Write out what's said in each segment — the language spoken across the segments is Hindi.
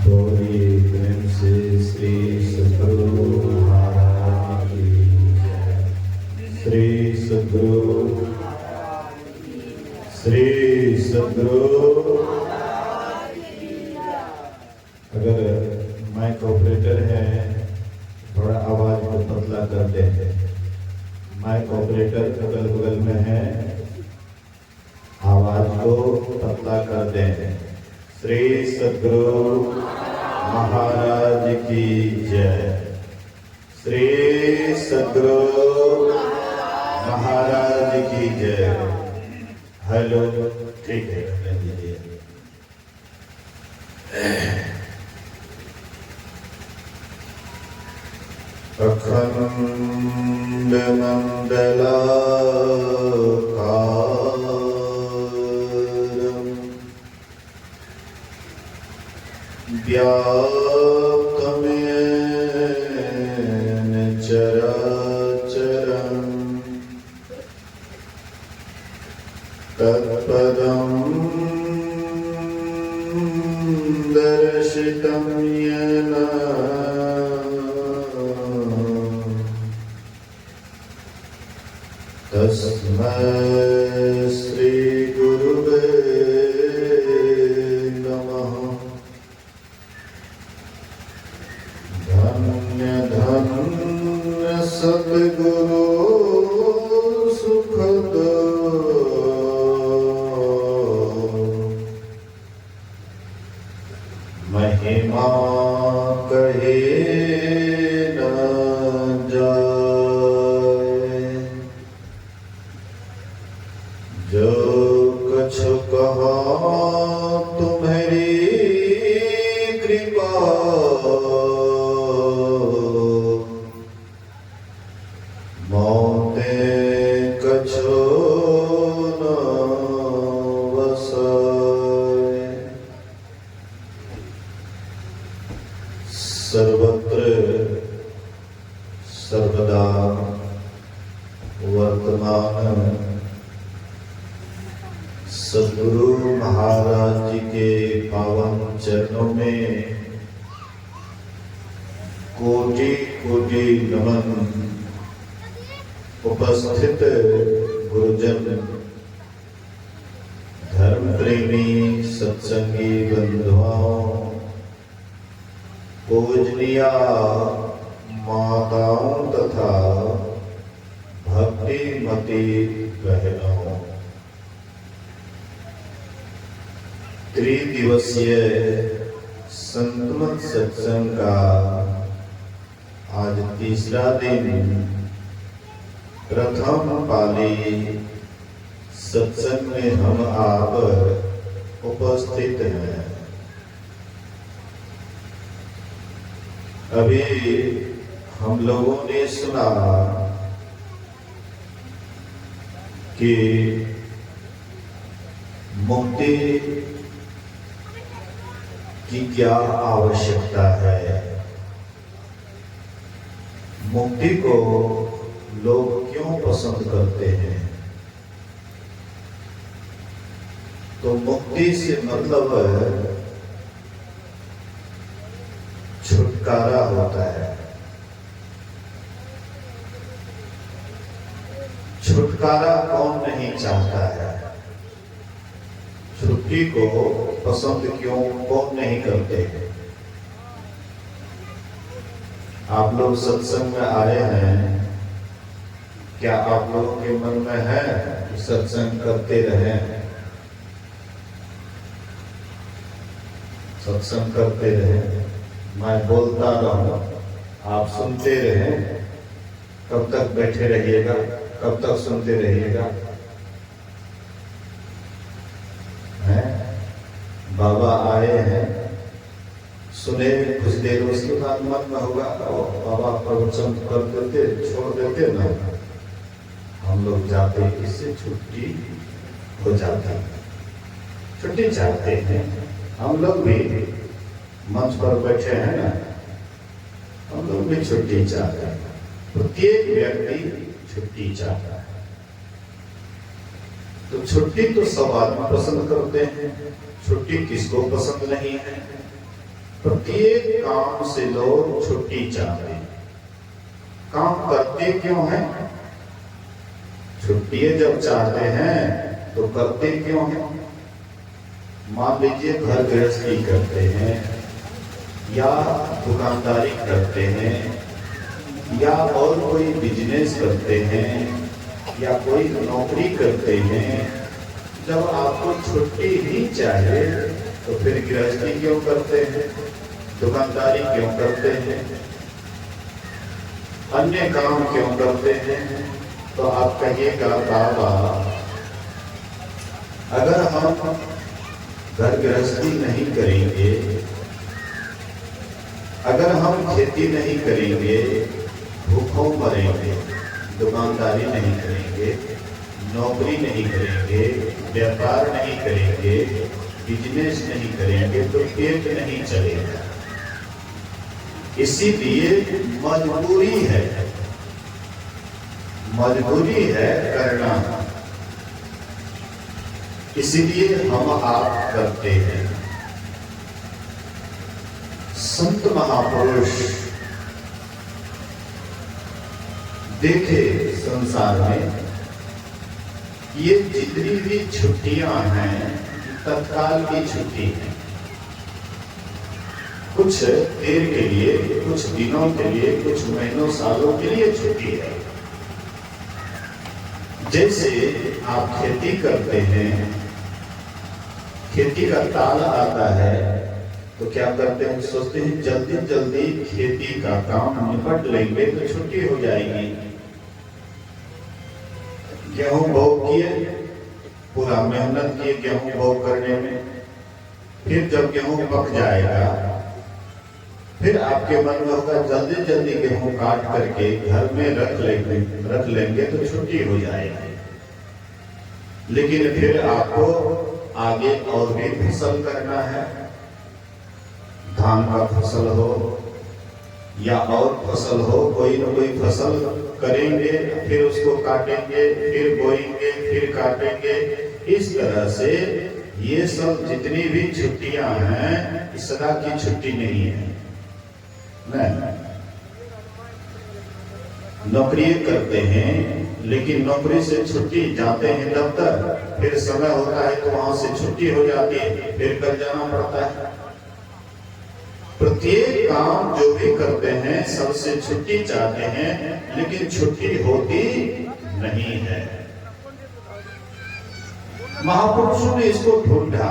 बोलिए प्रेम से श्री सद्गुरु महाराज की जय। श्री सद्गुरु अगर माइक ऑपरेटर है थोड़ा आवाज को पतला कर दे। माइक ऑपरेटर अगल बगल में है, आवाज को पतला कर दे। श्री सद्गुरु महाराज की जय। श्री सद्गुरु महाराज की जय। हेलो, ठीक है, कर लीजिए। अखंड मंडलाकारं व्याप्तमेन चराचरं तत्पदं दर्शितं येन तस्मै श्री गुरुवे नमः। धन्य धन्य सद्गुरु सुखद महिमा कहे न जाए। जो कुछ कहा तुम्हारी कृपा, मौते कछो न वसाए। सर्वत्र सर्वदा वर्तमान सद्गुरु महाराज जी के पावन चरणों में कोटि कोटि नमन। उपस्थित गुरुजन, धर्म प्रेमी सत्संगी बंधुओं, पूजनीय माताओं तथा भक्तिमती बहनों, त्रिदिवसीय संतमत सत्संग का आज तीसरा दिन, प्रथम पाली सत्संग में हम आप उपस्थित हैं। अभी हम लोगों ने सुना कि मुक्ति की क्या आवश्यकता है, मुक्ति को लोग क्यों पसंद करते हैं। तो मुक्ति से मतलब छुटकारा होता है। छुटकारा कौन नहीं चाहता है। छुट्टी को पसंद क्यों कौन नहीं करते हैं। आप लोग सत्संग में आए हैं, क्या आप लोगों के मन में है कि सत्संग करते रहें, सत्संग करते रहें, मैं बोलता रहूं, आप सुनते रहें। कब तक बैठे रहिएगा, कब तक सुनते रहिएगा। बाबा आए हैं, सुने कुछ देर, उसके बाद मन में होगा बाबा प्रवचन कर देते, छोड़ देते ना, हम लोग जाते, इससे छुट्टी हो जाती। छुट्टी चाहते हैं हम लोग भी, मंच पर बैठे हैं ना, हम लोग भी छुट्टी चाहते हैं। प्रत्येक व्यक्ति छुट्टी चाहता है। तो छुट्टी तो सब आदमी पसंद करते हैं, छुट्टी किसको पसंद नहीं है। प्रत्येक काम से लोग छुट्टी चाहते हैं। काम करते क्यों हैं? छुट्टी जब चाहते हैं तो करते क्यों हैं? मान लीजिए घर गृहस्थी करते हैं या दुकानदारी करते हैं या और कोई बिजनेस करते हैं या कोई नौकरी करते हैं। जब आपको छुट्टी ही चाहिए तो फिर गृहस्थी क्यों करते हैं, दुकानदारी क्यों करते हैं, अन्य काम क्यों करते हैं? तो आप कहिएगा बाबा, अगर हम घर गृहस्थी नहीं करेंगे, अगर हम खेती नहीं करेंगे, भूखों मरेंगे, दुकानदारी नहीं करेंगे, नौकरी नहीं करेंगे, व्यापार नहीं करेंगे, बिजनेस नहीं करेंगे तो पेट नहीं चलेगा। इसीलिए मजबूरी है करना, इसीलिए हम आप करते हैं। संत महापुरुष देखे संसार में ये जितनी भी छुट्टियां हैं तत्काल की छुट्टी है। कुछ देर के लिए, कुछ दिनों के लिए, कुछ महीनों सालों के लिए छुट्टी है। जैसे आप खेती करते हैं, खेती का ताल आता है तो क्या करते हैं, सोचते हैं जल्दी जल्दी खेती का काम निपट लेंगे तो छुट्टी हो जाएगी। गेहूं बो किए, पूरा मेहनत किए गेहूं बो करने में, फिर जब गेहूं पक जाएगा फिर आपके मन में होगा जल्दी जल्दी गेहूं काट करके घर में रख लेंगे तो छुट्टी हो जाएगी। लेकिन फिर आपको आगे और भी फसल करना है, धान का फसल हो या और फसल हो, कोई न कोई फसल करेंगे, फिर उसको काटेंगे, फिर बोएंगे, फिर काटेंगे। इस तरह से ये सब जितनी भी छुट्टियां हैं इस सदा की छुट्टी नहीं है। नहीं, नौकरी करते हैं लेकिन नौकरी से छुट्टी, जाते हैं दफ्तर, फिर समय होता है तो वहां से छुट्टी हो जाती है, फिर कल जाना पड़ता है। प्रत्येक काम जो भी करते हैं सबसे छुट्टी चाहते हैं लेकिन छुट्टी होती नहीं है। महापुरुषों ने इसको ढूंढा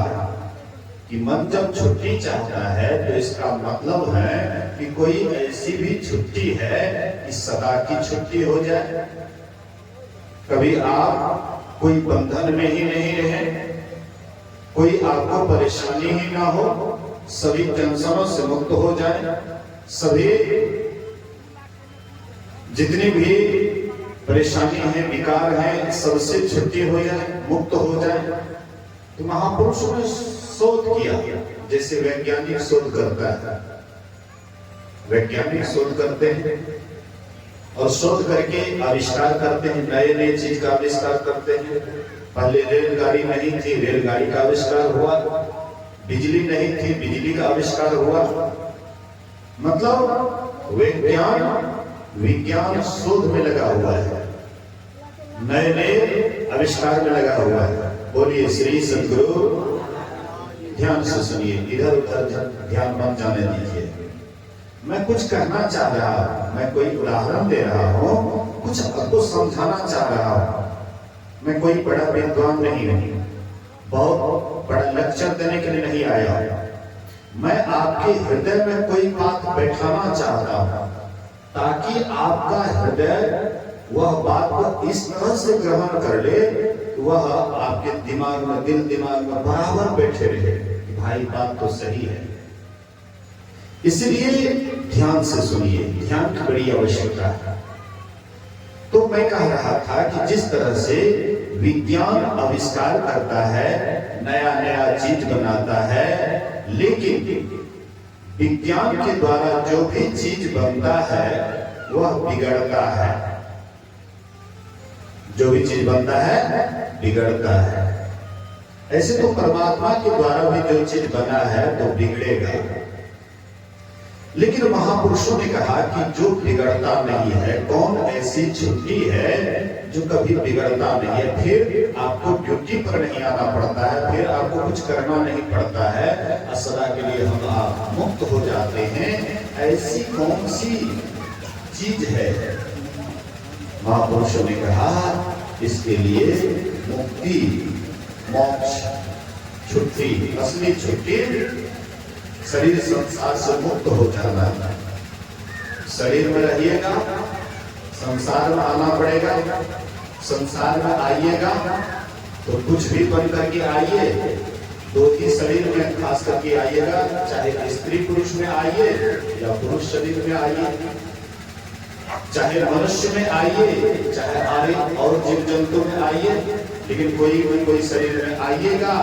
कि मन जब छुट्टी चाहता है तो इसका मतलब है कि कोई ऐसी भी छुट्टी है कि सदा की छुट्टी हो जाए। कभी आप कोई बंधन में ही नहीं रहे, कोई आपको परेशानी ही ना हो, सभी टेंशनों से मुक्त हो जाए, सभी जितनी भी परेशानी है, विकार है, सबसे छुट्टी हो जाए, मुक्त हो जाए। तो महापुरुषों ने शोध किया, जैसे वैज्ञानिक शोध करता है। वैज्ञानिक शोध करते हैं और शोध करके आविष्कार करते हैं, नए नए चीज का आविष्कार करते हैं। पहले रेलगाड़ी नहीं थी, रेलगाड़ी का आविष्कार हुआ। बिजली नहीं थी, बिजली का आविष्कार हुआ। मतलब विज्ञान शोध में लगा हुआ है, नए नए आविष्कार में लगा हुआ है। बोलिए श्री सद्गुरु। ध्यान से सुनिए, इधर उधर ध्यान मत जाने दीजिए। मैं कुछ कहना चाह रहा हूं, मैं कोई उदाहरण दे रहा हूं, कुछ आपको समझाना चाह रहा हूं। मैं कोई बड़ा विद्वान नहीं हूं, बहुत बड़ा लेक्चर देने के लिए नहीं आया हूं। मैं आपके हृदय में कोई बात बैठाना चाहता हूं ताकि आपका हृदय वह बात को इस तरह से ग्रहण कर ले, वह आपके दिमाग में, दिल दिमाग में बराबर बैठे रहे कि भाई बात तो सही है। इसलिए ध्यान से सुनिए, ध्यान की बड़ी आवश्यकता है। तो मैं कह रहा था कि जिस तरह से विज्ञान आविष्कार करता है, नया नया चीज बनाता है, लेकिन विज्ञान के द्वारा जो भी चीज बनता है वह बिगड़ता है। जो भी चीज बनता है बिगड़ता है। ऐसे तो परमात्मा के द्वारा भी जो चीज बना है तो बिगड़ेगा, लेकिन महापुरुषों ने कहा कि जो बिगड़ता नहीं है, कौन ऐसी छुट्टी है जो कभी बिगड़ता नहीं है, फिर आपको ड्यूटी पर नहीं आना पड़ता है, फिर आपको कुछ करना नहीं पड़ता है, सदा के लिए हम आप मुक्त हो जाते हैं, ऐसी कौन सी चीज है? महापुरुषों ने कहा इसके लिए मुक्ति, मोक्ष, छुट्टी, असली छुट्टी शरीर संसार से मुक्त हो जाना। शरीर में रहिएगा, संसार में आना पड़ेगा, संसार में आइएगा तो कुछ भी बन करके आइए, दो ही शरीर में खास करके आइएगा, चाहे स्त्री पुरुष में आइए या पुरुष शरीर में आइए, चाहे मनुष्य में आइए, चाहे आर्य और जीव जंतु में आइए, लेकिन कोई शरीर में आइएगा,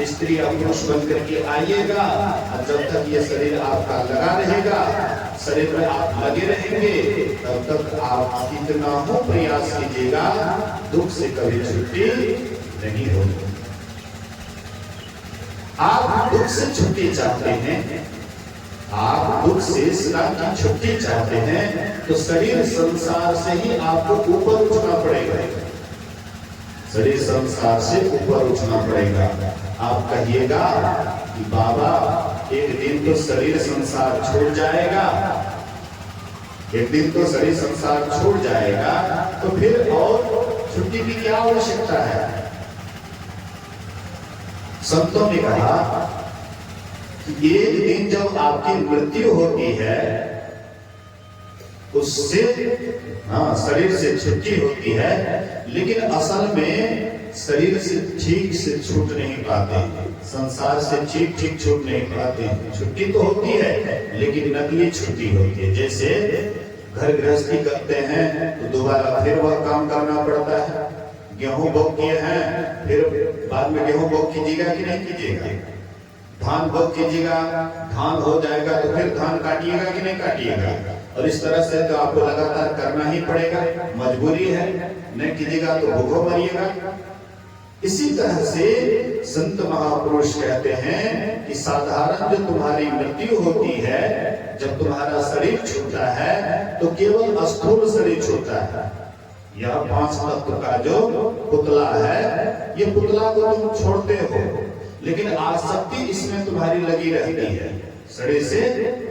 स्त्री या पुरुष बन करके आइएगा, और जब तक ये शरीर आपका लगा रहेगा, शरीर में आप लगे रहेंगे, तब तक आप कितना हो प्रयास कीजिएगा, दुख से कभी छुट्टी नहीं होगी। आप दुख से छुट्टी चाहते हैं, आप दुख से सदा की छुट्टी चाहते हैं, तो शरीर संसार से ही आपको ऊपर उठना पड़ेगा, शरीर संसार से ऊपर उठना पड़ेगा। आप कहिएगा कि बाबा एक दिन तो शरीर संसार छोड़ जाएगा, एक दिन तो शरीर संसार छोड़ जाएगा, तो फिर और छुट्टी की क्या आवश्यकता है? संतों ने कहा कि एक दिन जब आपकी मृत्यु होती है, उससे शरीर से छुट्टी होती है, लेकिन असल में शरीर से ठीक से छूट नहीं पाते, संसार से ठीक छूट नहीं पाते। छुट्टी तो होती है लेकिन नकली छुट्टी होती है। जैसे घर गृहस्थी करते हैं तो दोबारा फिर वह काम करना पड़ता है। गेहूं बो किए हैं, फिर बाद में गेहूं बो कीजिएगा कि नहीं कीजिएगा, धान बो कीजिएगा, धान हो जाएगा तो फिर धान काटिएगा कि नहीं काटिएगा, और इस तरह से तो आपको लगातार करना ही पड़ेगा, मजबूरी है, नहीं कीजिएगा तो भूखों मरिएगा। इसी तरह से संत महापुरुष कहते हैं कि साधारण जो तुम्हारी मृत्यु होती है, जब तुम्हारा शरीर छूटता है तो केवल स्थूल शरीर छूटता है। यह 5 तत्व का जो पुतला है, ये पुतला को तुम छोड़ते हो, लेकिन आसक्ति इसमें तुम्हारी लगी रहती है, शरीर से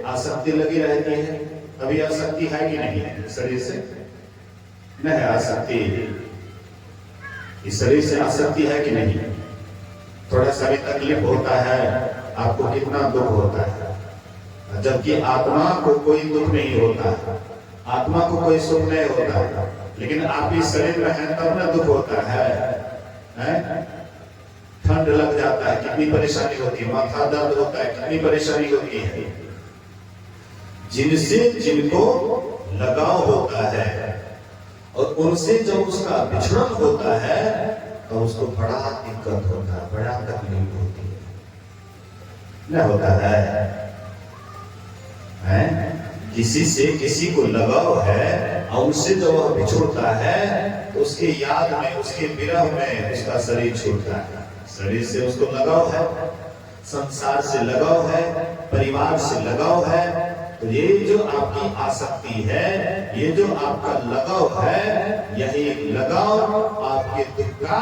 आसक्ति लगी रहती है। अभी आसक्ति है कि नहीं है? शरीर से नहीं आसक्ति, इस शरीर से आसक्ति है कि नहीं? थोड़ा सा भी तकलीफ होता है आपको, कितना दुख होता है, जबकि आत्मा को कोई दुख नहीं होता, आत्मा को कोई सुख नहीं होता है, लेकिन आप इस शरीर में हैं तब ना दुख होता है? ठंड लग जाता है, कितनी परेशानी होती है, माथा दर्द होता है, कितनी परेशानी होती है। जिनसे जिनको लगाव होता है और उनसे जब उसका विछड़न होता है तो उसको बड़ा दिक्कत होता है, बड़ा तकलीफ होती है, न होता है? किसी से किसी को लगाव है और उनसे जब वह बिछुड़ता है तो उसके याद में, उसके विरह में उसका शरीर छूटता है। शरीर से उसको लगाव है, संसार से लगाव है, परिवार से लगाव है, तो ये जो आपकी आसक्ति है, ये जो आपका लगाव है, यही लगाव आपके दुख का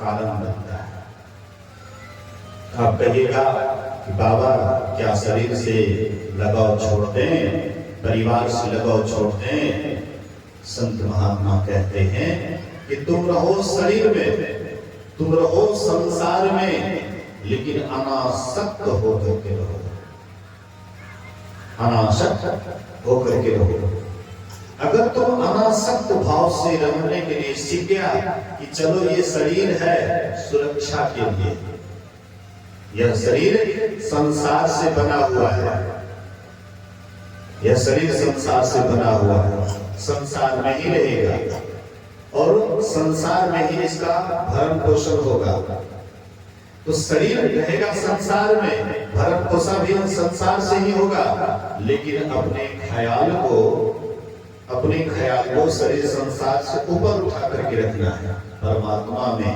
कारण बनता है। आप कहिएगा कि बाबा क्या शरीर से लगाव छोड़ दें, परिवार से लगाव छोड़ दें? संत महात्मा कहते हैं कि तुम रहो शरीर में, तुम रहो संसार में, लेकिन अनासक्त होकर के रहो, अनासक्त होकर के रहो। अगर तुम अनासक्त भाव से रहने के लिए सीख गया कि चलो ये शरीर है सुरक्षा के लिए, यह शरीर संसार से बना हुआ है, यह शरीर संसार से बना हुआ है, संसार में ही रहेगा और संसार में ही इसका भरण पोषण होगा। तो शरीर रहेगा संसार में, भरण पोषण भी संसार से ही होगा, लेकिन अपने ख्याल को शरीर संसार से ऊपर उठा करके रखना है परमात्मा में।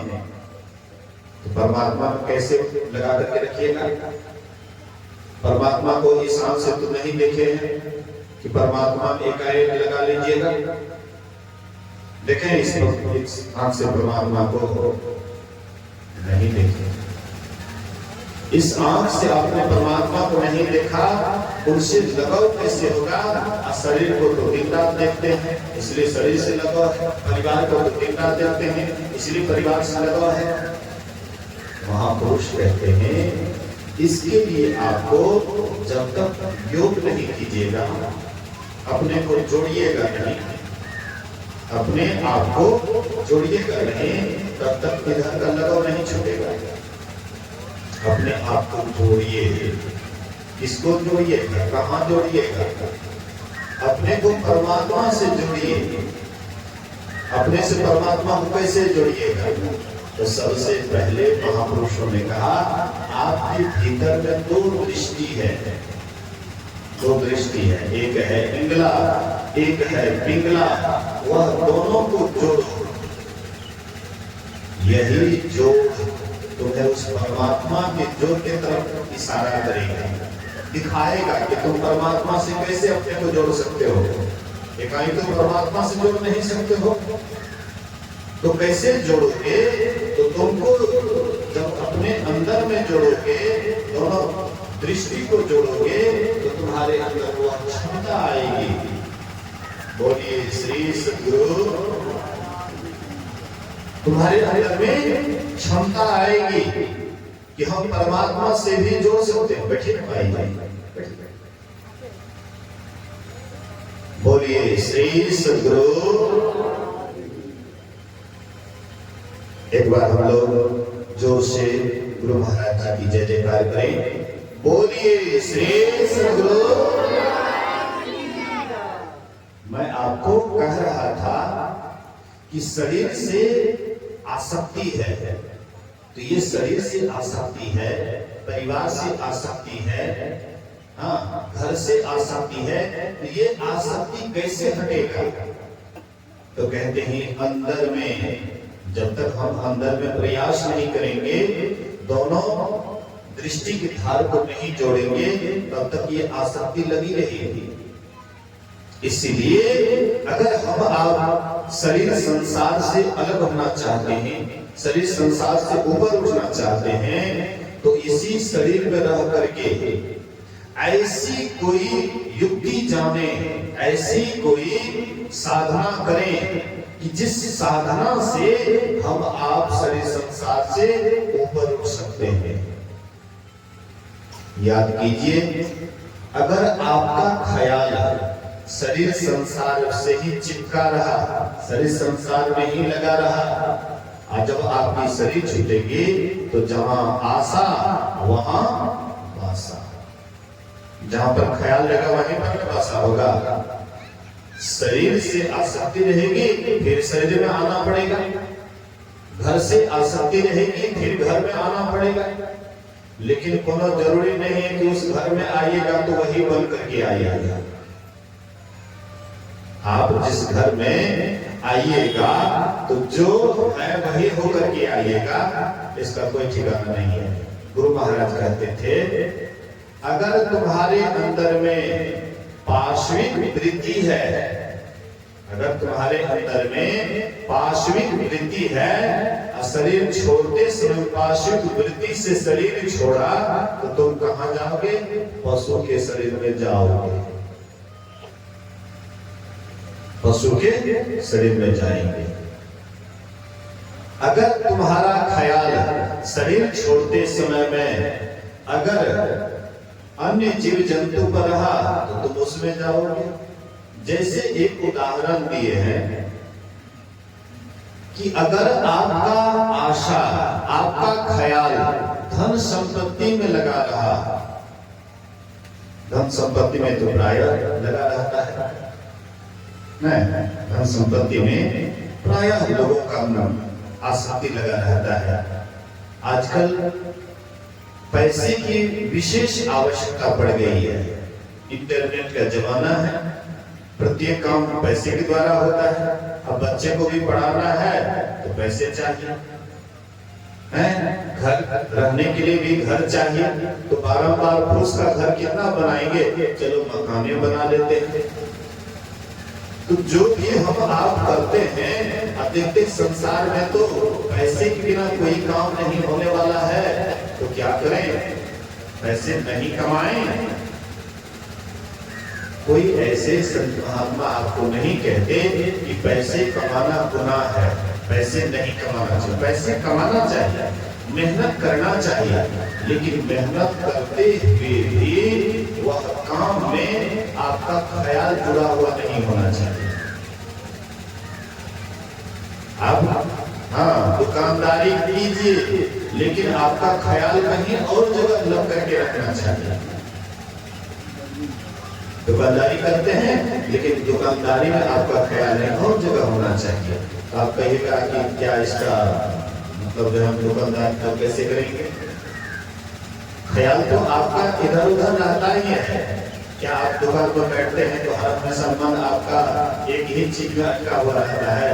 तो परमात्मा को कैसे लगा करके रखिएगा? परमात्मा को इस आंख से तो नहीं देखे हैं कि परमात्मा में एकाएक लगा लीजिएगा। देखें इस आंख से परमात्मा को नहीं देखे। इस आंख से आपने परमात्मा को नहीं देखा, उनसे लगाव कैसे होगा? शरीर को तो दिन रात देखते हैं इसलिए शरीर से लगाव है, परिवार को तो दिन रात देखते हैं इसलिए परिवार से लगाव है। महापुरुष कहते हैं इसके लिए आपको जब तक योग नहीं कीजिएगा, अपने को जोड़िएगा नहीं, अपने आप को जोड़िएगा नहीं, तब तक इधर का लगाव नहीं छूटेगा। अपने आप को जोड़िए। किसको जोड़िएगा? कहाँ जोड़िएगा? अपने को परमात्मा से जोड़िए। अपने से परमात्मा को कैसे जोड़िएगा? तो सबसे पहले महापुरुषों ने कहा आपके भीतर में दो दृष्टि है, दो दृष्टि है, एक है इंगला, एक है पिंगला, वह दोनों को जोड़ो। यही जोड़ तुम्हें उस परमात्मा के जोड़ की तरफ इशारा करेगा, दिखाएगा कि तुम परमात्मा से कैसे अपने को जोड़ सकते हो। एकाएक तुम परमात्मा से जोड़ नहीं सकते हो, तो कैसे जोड़ोगे? तो तुमको जब अपने अंदर में जोड़ोगे, दोनों दृष्टि को जोड़ोगे, तो तुम्हारे अंदर वह क्षमता आएगी। बोलिए श्री सद्गुरु। तुम्हारे अंदर में क्षमता आएगी कि हम परमात्मा से भी जोड़ सकते हैं। बैठिए भाई, बोलिए श्री सद्गुरु। एक बार हम लोग जोर से गुरु महाराज जी की जय जयकार करें। बोलिए श्री सद्गुरु। मैं आपको कह रहा था कि शरीर से आसक्ति है, तो ये शरीर से आसक्ति है, परिवार से आसक्ति है, हाँ, घर से आसक्ति है। तो ये आसक्ति कैसे हटेगा? तो कहते हैं अंदर में, जब तक हम अंदर में प्रयास नहीं करेंगे, दोनों दृष्टि की धार को नहीं जोड़ेंगे, तब तक ये आसक्ति लगी रहेगी। इसलिए अगर हम आप शरीर संसार से अलग होना चाहते हैं, शरीर संसार से ऊपर उठना चाहते हैं, तो इसी शरीर में रह करके ऐसी कोई युक्ति जाने, ऐसी कोई साधना करें कि जिस साधना से हम आप शरीर संसार से ऊपर उठ सकते हैं। याद कीजिए, अगर आपका ख्याल शरीर संसार से ही चिपका रहा, शरीर संसार में ही लगा रहा, और जब आपकी शरीर छूटेगी तो जहां आशा वहां वासा, जहां पर ख्याल लगा वहीं पर वासा होगा। शरीर से आसक्ति रहेगी, फिर शरीर में आना पड़ेगा। घर से आसक्ति रहेगी, फिर घर में आना पड़ेगा। लेकिन कोनो जरूरी नहीं है कि उस घर में आइएगा तो वही बन करके आइएगा। आप जिस घर में आइएगा तो जो है वही होकर के आइएगा, इसका कोई ठिकाना नहीं है। गुरु महाराज कहते थे, अगर तुम्हारे अंदर में पाश्विक वृत्ति है, अगर तुम्हारे अंदर में पाश्विक वृत्ति है, शरीर छोड़ते समय पाश्विक वृत्ति से शरीर छोड़ा, तो तुम कहां जाओगे? पशु के शरीर में जाओगे, पशु के शरीर में जाएंगे। अगर तुम्हारा ख्याल शरीर छोड़ते समय में अगर अन्य जीव जंतु पर रहा, तो तुम उसमें जाओगे। जैसे एक उदाहरण दिए हैं कि अगर आपका आशा, आपका ख्याल धन संपत्ति में लगा रहा, धन संपत्ति में तो प्राय लगा रहता है, नहीं, धन संपत्ति में प्रायः लोगों का आसक्ति लगा रहता है। आजकल पैसे की विशेष आवश्यकता पड़ गई है। इंटरनेट का जमाना है, प्रत्येक काम पैसे के द्वारा होता है। अब बच्चे को भी पढ़ाना है तो पैसे चाहिए, हैं, घर रहने के लिए भी घर चाहिए, तो बारंबार फूस का घर कितना बनाएंगे, चलो मकाने बना लेते हैं। तो जो भी हम आप करते हैं, अधिकतर संसार में तो पैसे के बिना कोई काम नहीं होने वाला है, तो क्या करें, पैसे नहीं कमाएं। कोई ऐसे संत महात्मा आपको नहीं कहते कि पैसे कमाना गुनाह है, पैसे नहीं कमाना चाहिए। पैसे कमाना चाहिए, मेहनत करना चाहिए, लेकिन मेहनत करते हुए भी वह काम में आपका ख्याल जुड़ा हुआ नहीं होना चाहिए। आप दुकानदारी कीजिए, लेकिन आपका ख्याल कहीं और जगह लग करके रखना चाहिए। दुकानदारी करते हैं, लेकिन दुकानदारी में आपका ख्याल है और जगह होना चाहिए। तो आप कहिएगा कि क्या इसका मतलब जो हम दुकानदार का कैसे करेंगे, ख्याल तो आपका इधर उधर रहता ही है। क्या आप दुकान पर बैठते हैं तो हर हमेशा मन आपका एक ही चीज में अटका हुआ रहता है,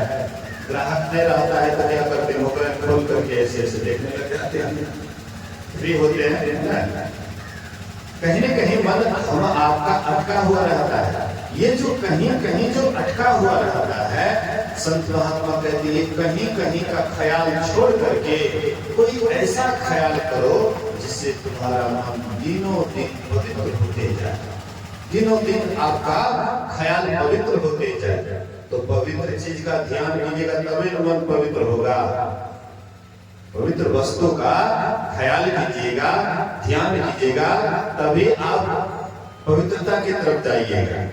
ग्राहक नहीं रहता है तो क्या करते हैं, मोबाइल खोल करके ऐसे ऐसे देखने लग जाते हैं, फ्री होते हैं। कहीं न कहीं मन हम आपका अटका हुआ रहता है। ये जो कहीं कहीं जो अटका हुआ रहता है, संत महात्मा कहते हैं कहीं कहीं का ख्याल छोड़ करके कोई ऐसा ख्याल करो जिससे तुम्हारा मन दिनों दिन पवित्र होते जाए, दिनों दिन आपका ख्याल पवित्र होते जाए। तो पवित्र चीज का ध्यान कीजिएगा तभी मन पवित्र होगा। पवित्र वस्तु का ख्याल कीजिएगा, ध्यान कीजिएगा, तभी आप पवित्रता की तरफ जाइएगा।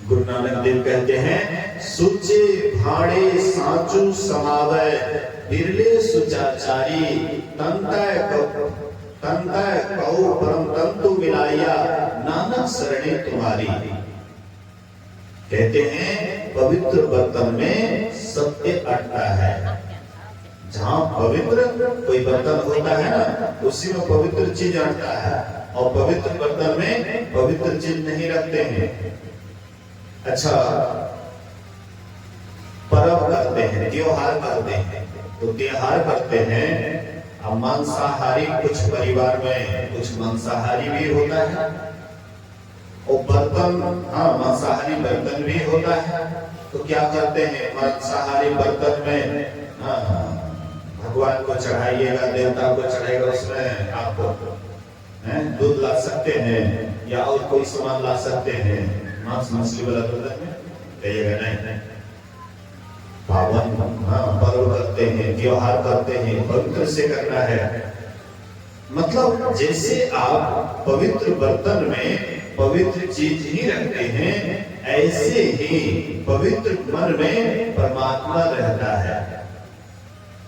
गुरु नानक देव कहते हैं, सुचे भाड़े साचु समावै, बिरले सुचाचारी, तंतय कौ परम तंतु मिलाया, नानक शरणे तुम्हारी। कहते हैं पवित्र बर्तन में सत्य अटता है। जहाँ पवित्र कोई बर्तन होता है ना, उसी में पवित्र चीज अटता है, और पवित्र बर्तन में पवित्र चीज नहीं रखते हैं। अच्छा, पर्व करते हैं, त्योहार करते हैं, तो त्योहार करते हैं, अब मांसाहारी कुछ परिवार में कुछ मांसाहारी भी होता है, और बर्तन मांसाहारी बर्तन भी होता है। तो क्या करते हैं, मांसाहारी बर्तन में भगवान को चढ़ाइएगा, देवता को चढ़ाइएगा, उसमें आप दूध ला सकते हैं या और कोई सामान ला सकते हैं। मांस मछली वाला बर्तन में कहिएगा नहीं। पावन पर्व करते हैं, त्योहार करते हैं, पवित्र से करना है। मतलब जैसे आप पवित्र बर्तन में पवित्र चीज ही रखते हैं, ऐसे ही पवित्र मन में परमात्मा रहता है।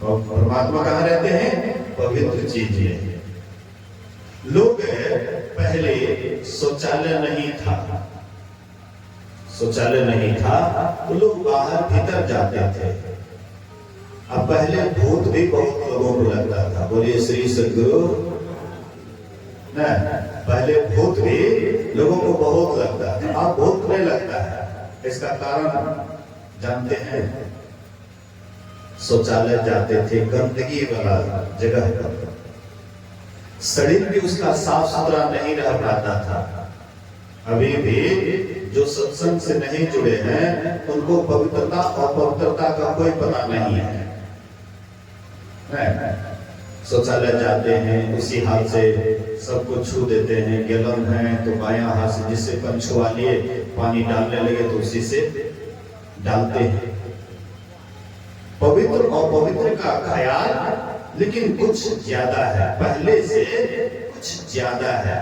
और परमात्मा कहाँ रहते हैं, पवित्र चीज में। लोग पहले शौचालय नहीं था, शौचालय नहीं था तो लोग बाहर भीतर जाते थे। अब पहले भूत भी बहुत लोगों को लगता था, बोलिए श्री सद्गुरु। न पहले भूत भी लोगों को बहुत लगता था, अब भूत नहीं लगता है। इसका कारण जानते हैं, शौचालय जाते थे गंदगी वाला जगह पर, शरीर भी उसका साफ सुथरा नहीं रह पाता था। अभी भी जो सत्संग से नहीं जुड़े हैं उनको पवित्रता और पवित्रता का कोई पता नहीं है। शौचालय जाते हैं, उसी हाथ से सबको छू देते हैं, गैलन है तो बायां हाथ से जिससे पन छुआ लिए, पानी डालने लगे तो उसी से डालते हैं। पवित्र और पवित्र का ख्याल लेकिन कुछ ज्यादा है, पहले से कुछ ज्यादा है,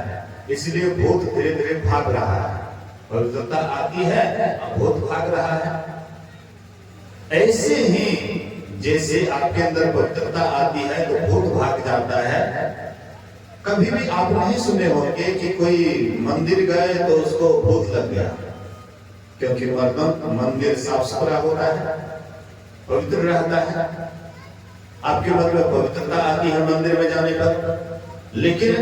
इसलिए भूत धीरे धीरे भाग रहा है। पवित्रता आती है, अब भूत भाग रहा है। ऐसे ही जैसे आपके अंदर पवित्रता आती है तो भूत भाग जाता है। कभी भी आप नहीं सुने होंगे कि कोई मंदिर गए तो उसको भूत लग गया, क्योंकि मंदिर साफ सुथरा होता है, पवित्र रहता है। आपके मन में पवित्रता आती है मंदिर में जाने पर, लेकिन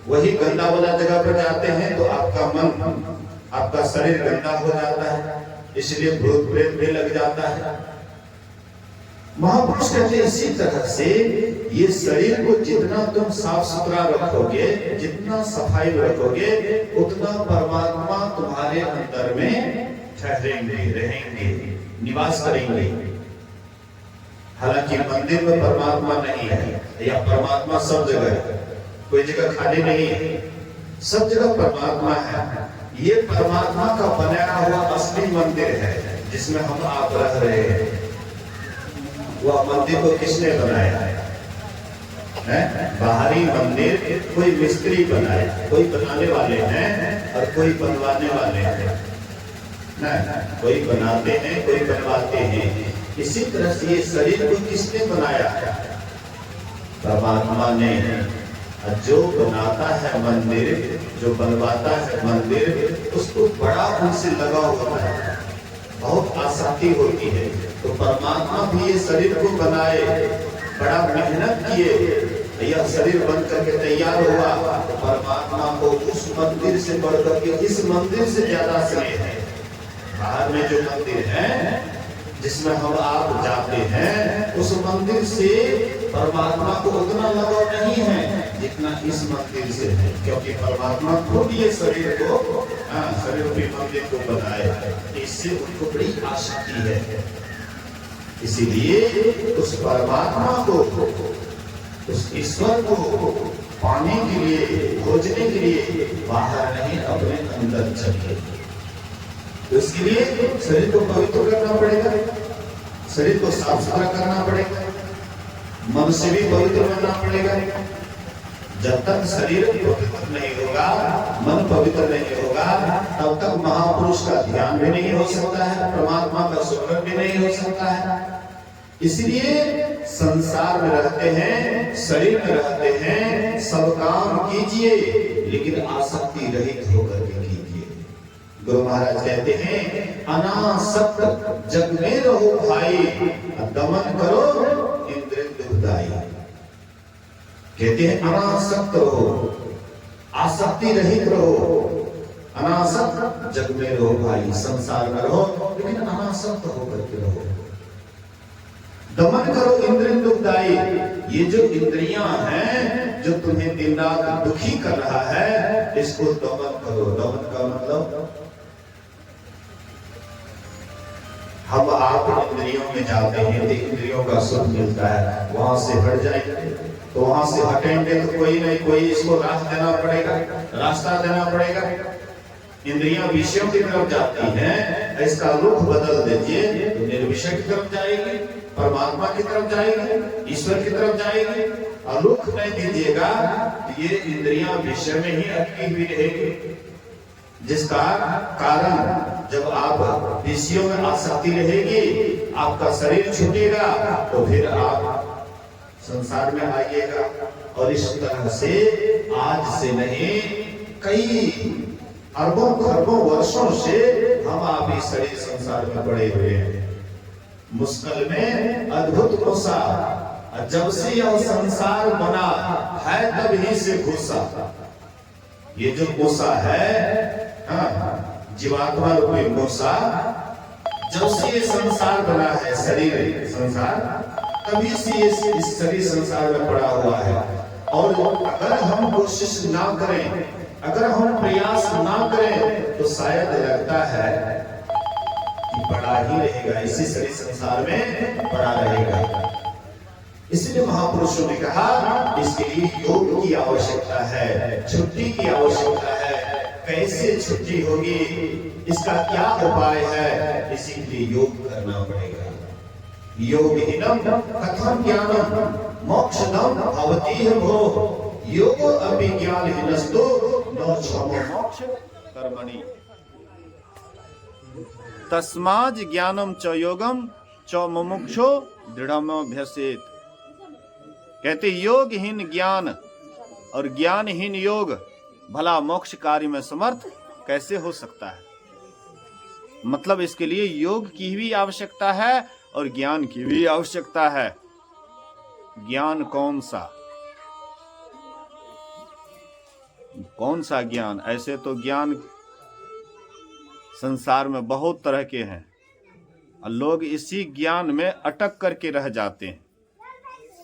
वही गंदा वाला जगह पर जाते हैं तो आपका मन, आपका शरीर गंदा हो जाता है, इसलिए भूत प्रेत भी लग जाता है। महापुरुष कहते हैं इसी तरह से ये शरीर को जितना तुम साफ सुथरा रखोगे, जितना सफाई रखोगे, उतना परमात्मा तुम्हारे अंदर में ठहरेंगे, रहेंगे, निवास करेंगे। हालांकि मंदिर में परमात्मा नहीं है, या परमात्मा सब जगह है, कोई जगह खाली नहीं है, सब जगह परमात्मा है। ये परमात्मा का बनाया हुआ असली मंदिर है जिसमें हम आप रह रहे हैं। वह मंदिर को किसने बनाया है? बाहरी मंदिर कोई मिस्त्री बनाए, कोई बनाने वाले हैं और कोई बनवाने वाले हैं, कोई बनाते हैं, कोई बनवाते हैं। इसी तरह से ये शरीर को किसने बनाया है? परमात्मा ने। जो बनाता है मंदिर, जो बनवाता है मंदिर, उसको बड़ा उनसे लगाव होता है, बहुत आसक्ति होती है। तो परमात्मा भी ये शरीर को बनाए, बड़ा मेहनत किए, यह शरीर बन करके तैयार हुआ। तो परमात्मा को उस मंदिर से बढ़कर के इस मंदिर से ज्यादा स्नेह है। बाहर में जो मंदिर है जिसमें हम आप जाते हैं, उस मंदिर से परमात्मा को उतना लगाव नहीं है जितना इस मंदिर से है, क्योंकि परमात्मा खुद ये शरीर को, शरीर रूपी मंदिर को बनाए, इससे उनको बड़ी आसक्ति है। इसीलिए उस परमात्मा को, उस ईश्वर को पाने के लिए, खोजने के लिए बाहर नहीं, अपने अंदर चाहिए। तो इसके लिए शरीर को पवित्र करना पड़ेगा, शरीर को साफ सुथरा करना पड़ेगा, मन से भी पवित्र बनना पड़ेगा। जब तक शरीर पवित्र नहीं होगा, मन पवित्र नहीं होगा, तब तक महापुरुष का ध्यान भी नहीं हो सकता है, परमात्मा का सुमरन भी नहीं हो सकता है। इसलिए संसार में रहते हैं, शरीर में रहते हैं, सब काम कीजिए लेकिन आसक्ति रहित होकर के कीजिए। गुरु महाराज कहते हैं, अनासक्त जग में रहो भाई, दमन करो इंद्रिय दुखदाई। कहते हैं अनासक्त रहो, आसक्ति रहित रहो, अनासक्त जग में रहो भाई, संसार में रहो लेकिन अनासक्त होकर के रहो। दमन करो इंद्रिय दुखदाई। ये जो इंद्रियां हैं जो तुम्हें दिन रात दुखी कर रहा है, इसको दमन करो। दमन का मतलब हम आप इंद्रियों में जाते हैं तो इंद्रियों का सुख मिलता है, वहां से हट जाएंगे तो वहां से हटेंगे तो कोई नहीं कोई इसको रास्ता देना पड़ेगा, रास्ता देना पड़ेगा। इंद्रियां विषयों की तरफ जाती हैं, इसका रुख बदल दीजिए तो निर्विषय की तरफ जाएगी, परमात्मा की तरफ जाएगी, ईश्वर की तरफ जाएगी। और रुख नहीं दीजिएगा तो ये इंद्रियां विषय में ही अटकी हुई रहेगी, जिसका कारण जब आप विषयों में आसक्ति रहेगी, आपका शरीर छूटेगा तो फिर आप संसार में आइएगा। और इस तरह से आज से नहीं, कई अरबों खरबों वर्षों से हम आप इस शरीर संसार में पड़े हुए हैं। मुश्किल में अद्भुत घुसा, जब से यह संसार बना है तब ही से घुसा। ये जो घुसा है, जीवात्मा रूपी मूसा, जब से ये संसार बना है, शरीर संसार, तभी से इस शरीर संसार में पड़ा हुआ है। और अगर हम कोशिश ना करें, अगर हम प्रयास ना करें तो शायद लगता है कि पड़ा ही रहेगा, इसी शरीर संसार में पड़ा रहेगा। इसलिए महापुरुषों ने कहा इसके लिए योग की आवश्यकता है, छुट्टी की आवश्यकता है। कैसे छुट्टी होगी, इसका क्या उपाय है? इसी के लिए योग करना पड़ेगा। योगिनम कथम ज्ञानम मोक्षदम भवति भो, योग अभिज्ञानहीनस्तु न क्षमो मोक्ष कर्मणि। तस्माद् ज्ञानम च योगम च मुमुक्षो दृढ़मभ्यसेत्। कहते योगहीन ज्ञान और ज्ञानहीन योग भला मोक्ष कार्य में समर्थ कैसे हो सकता है? मतलब इसके लिए योग की भी आवश्यकता है और ज्ञान की भी आवश्यकता है। ज्ञान कौन सा? कौन सा ज्ञान? ऐसे तो ज्ञान संसार में बहुत तरह के हैं, और लोग इसी ज्ञान में अटक करके रह जाते हैं।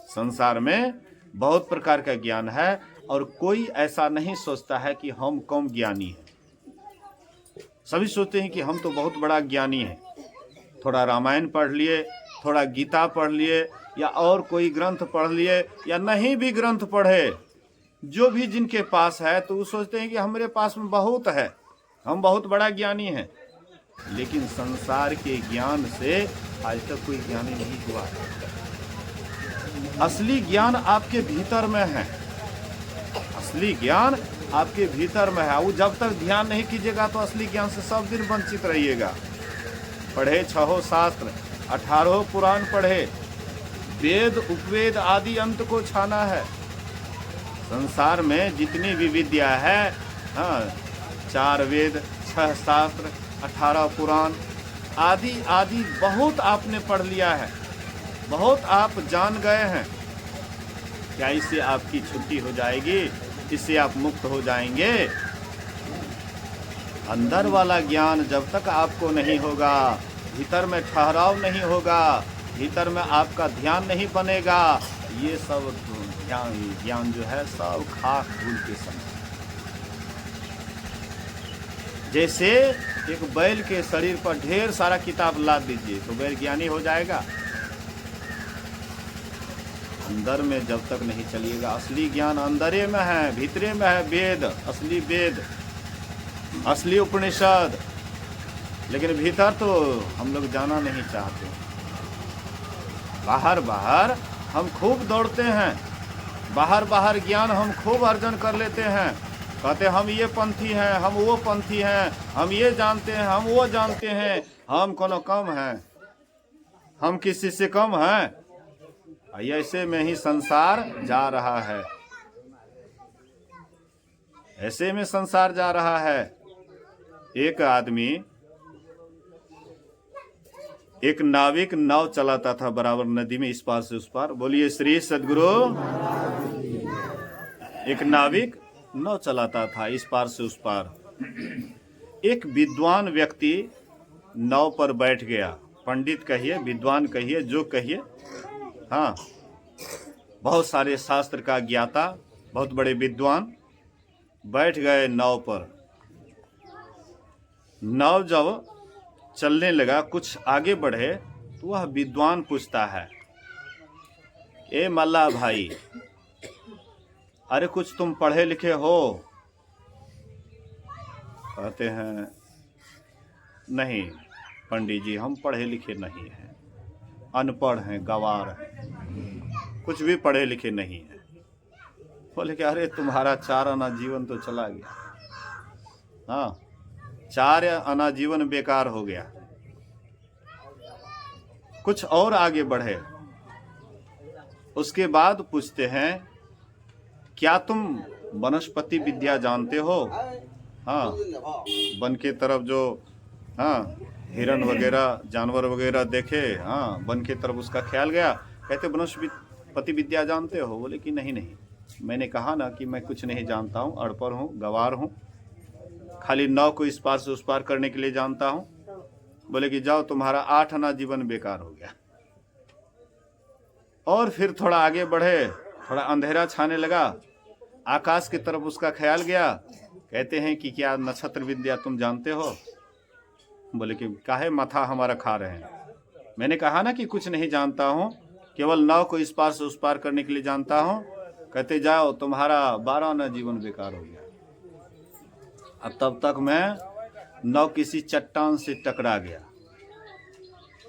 संसार में बहुत प्रकार का ज्ञान है और कोई ऐसा नहीं सोचता है कि हम कम ज्ञानी हैं। सभी सोचते हैं कि हम तो बहुत बड़ा ज्ञानी हैं। थोड़ा रामायण पढ़ लिए, थोड़ा गीता पढ़ लिए, या और कोई ग्रंथ पढ़ लिए, या नहीं भी ग्रंथ पढ़े, जो भी जिनके पास है, तो वो सोचते हैं कि हमारे पास में बहुत है, हम बहुत बड़ा ज्ञानी हैं। लेकिन संसार के ज्ञान से आज तक कोई ज्ञानी नहीं हुआ। असली ज्ञान आपके भीतर में है, असली ज्ञान आपके भीतर में है। वो जब तक ध्यान नहीं कीजिएगा तो असली ज्ञान से सब दिन वंचित रहिएगा। पढ़े 6 शास्त्र, 18 पुराण पढ़े, वेद उपवेद आदि अंत को छाना है। संसार में जितनी भी विद्या है, 4 वेद, 6 शास्त्र, 18 पुराण आदि आदि बहुत आपने पढ़ लिया है, बहुत आप जान गए हैं। क्या इससे आपकी छुट्टी हो जाएगी? इससे आप मुक्त हो जाएंगे? अंदर वाला ज्ञान जब तक आपको नहीं होगा, भीतर में ठहराव नहीं होगा, भीतर में आपका ध्यान नहीं बनेगा, ये सब ज्ञान जो है सब खाक धूल के समान। जैसे एक बैल के शरीर पर ढेर सारा किताब लाद दीजिए तो बैल ज्ञानी हो जाएगा? अंदर में जब तक नहीं चलिएगा, असली ज्ञान अंदरे में है, भीतरे में है। वेद, असली उपनिषद, लेकिन भीतर तो हम लोग जाना नहीं चाहते। बाहर हम खूब दौड़ते हैं, बाहर ज्ञान हम खूब अर्जन कर लेते हैं। कहते हम ये पंथी हैं, हम वो पंथी हैं, हम ये जानते हैं, हम वो जानते हैं, हम कोनो कम हैं, हम किसी से कम हैं। ऐसे में ही संसार जा रहा है, ऐसे में संसार जा रहा है। एक आदमी, एक नाविक नाव चलाता था बराबर नदी में, इस पार से उस पार। बोलिए श्री सद्गुरु। एक नाविक नाव चलाता था इस पार से उस पार। एक विद्वान व्यक्ति नाव पर बैठ गया। पंडित कहिए, विद्वान कहिए, जो कहिए, हाँ, बहुत सारे शास्त्र का ज्ञाता, बहुत बड़े विद्वान बैठ गए नाव पर। नाव जब चलने लगा, कुछ आगे बढ़े, तो वह विद्वान पूछता है, ए मल्ला भाई, अरे कुछ तुम पढ़े लिखे हो? कहते हैं, नहीं पंडित जी, हम पढ़े लिखे नहीं हैं, अनपढ़ हैं, गवार हैं, कुछ भी पढ़े लिखे नहीं हैं। बोले कि अरे तुम्हारा 4 आना जीवन तो चला गया। हाँ, 4 आना जीवन बेकार हो गया। कुछ और आगे बढ़े, उसके बाद पूछते हैं, क्या तुम वनस्पति विद्या जानते हो? हाँ, वन के तरफ जो, हाँ, हिरन वगैरह, जानवर वगैरह देखे, हाँ, वन के तरफ उसका ख्याल गया। कहते वनस्पति विद्या जानते हो? बोले कि नहीं, मैंने कहा ना कि मैं कुछ नहीं जानता हूँ, अड़पड़ हूँ, गवार हूँ, खाली नाव को इस पार से उस पार करने के लिए जानता हूँ। बोले कि जाओ, तुम्हारा 8 आना जीवन बेकार हो गया। और फिर थोड़ा आगे बढ़े, थोड़ा अंधेरा छाने लगा, आकाश की तरफ उसका ख्याल गया। कहते हैं कि क्या नक्षत्र विद्या तुम जानते हो? बोले कि काहे माथा हमारा खा रहे हैं, मैंने कहा ना कि कुछ नहीं जानता हूँ, केवल नाव को इस पार से उस पार करने के लिए जानता हूँ। कहते जाओ, तुम्हारा 12 आना जीवन बेकार हो गया। अब तब तक मैं नाव किसी चट्टान से टकरा गया।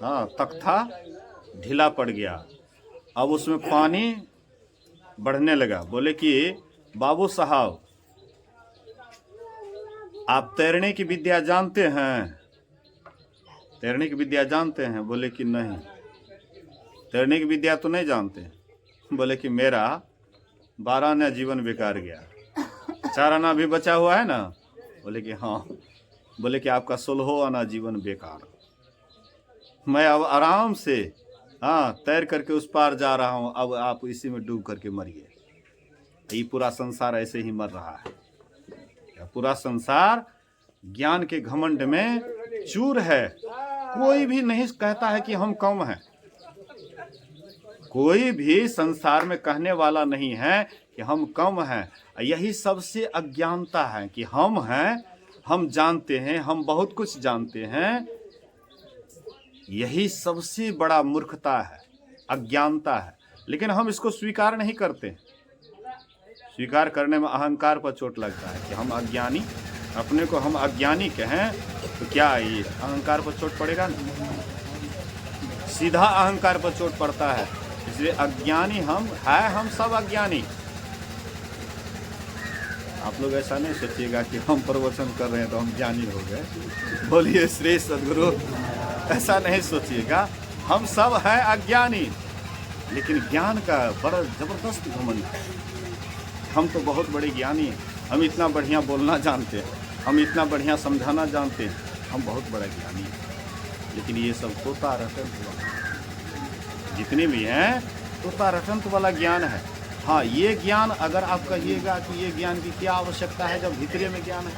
हाँ, तख्ता ढीला पड़ गया, अब उसमें पानी बढ़ने लगा। बोले कि बाबू साहब, आप तैरने की विद्या जानते हैं? तैरने की विद्या जानते हैं? बोले कि नहीं, तैरने की विद्या तो नहीं जानते। बोले कि मेरा 12 आना जीवन बेकार गया, 4 आना भी बचा हुआ है ना? बोले कि हाँ। बोले कि आपका 16 आना जीवन बेकार, मैं अब आराम से, हाँ, तैर करके उस पार जा रहा हूँ, अब आप इसी में डूब करके मरिए। ये पूरा संसार ऐसे ही मर रहा है। पूरा संसार ज्ञान के घमंड में चूर है। कोई भी नहीं कहता है कि हम कम हैं। कोई भी संसार में कहने वाला नहीं है कि हम कम हैं। यही सबसे अज्ञानता है कि हम हैं, हम जानते हैं, हम बहुत कुछ जानते हैं। यही सबसे बड़ा मूर्खता है, अज्ञानता है। लेकिन हम इसको स्वीकार नहीं करते। स्वीकार करने में अहंकार पर चोट लगता है कि हम अज्ञानी, अपने को हम अज्ञानी कहें तो क्या ये अहंकार पर चोट पड़ेगा ना? सीधा अहंकार पर चोट पड़ता है। इसलिए अज्ञानी हम सब अज्ञानी। आप लोग ऐसा नहीं सोचिएगा कि हम प्रवचन कर रहे हैं तो हम ज्ञानी हो गए। बोलिए श्री सद्गुरु। ऐसा नहीं सोचिएगा, हम सब हैं अज्ञानी, लेकिन ज्ञान का बड़ा जबरदस्त घमंड है। हम तो बहुत बड़े ज्ञानी हैं, हम इतना बढ़िया बोलना जानते हैं, हम इतना बढ़िया समझाना जानते हैं, हम बहुत बड़ा ज्ञानी हैं। लेकिन ये सब तोता रटंत वाला, जितने भी हैं तोता रटंत वाला ज्ञान है। हाँ, ये ज्ञान अगर आप कहिएगा कि ये ज्ञान की क्या आवश्यकता है जब भीतरे में ज्ञान है,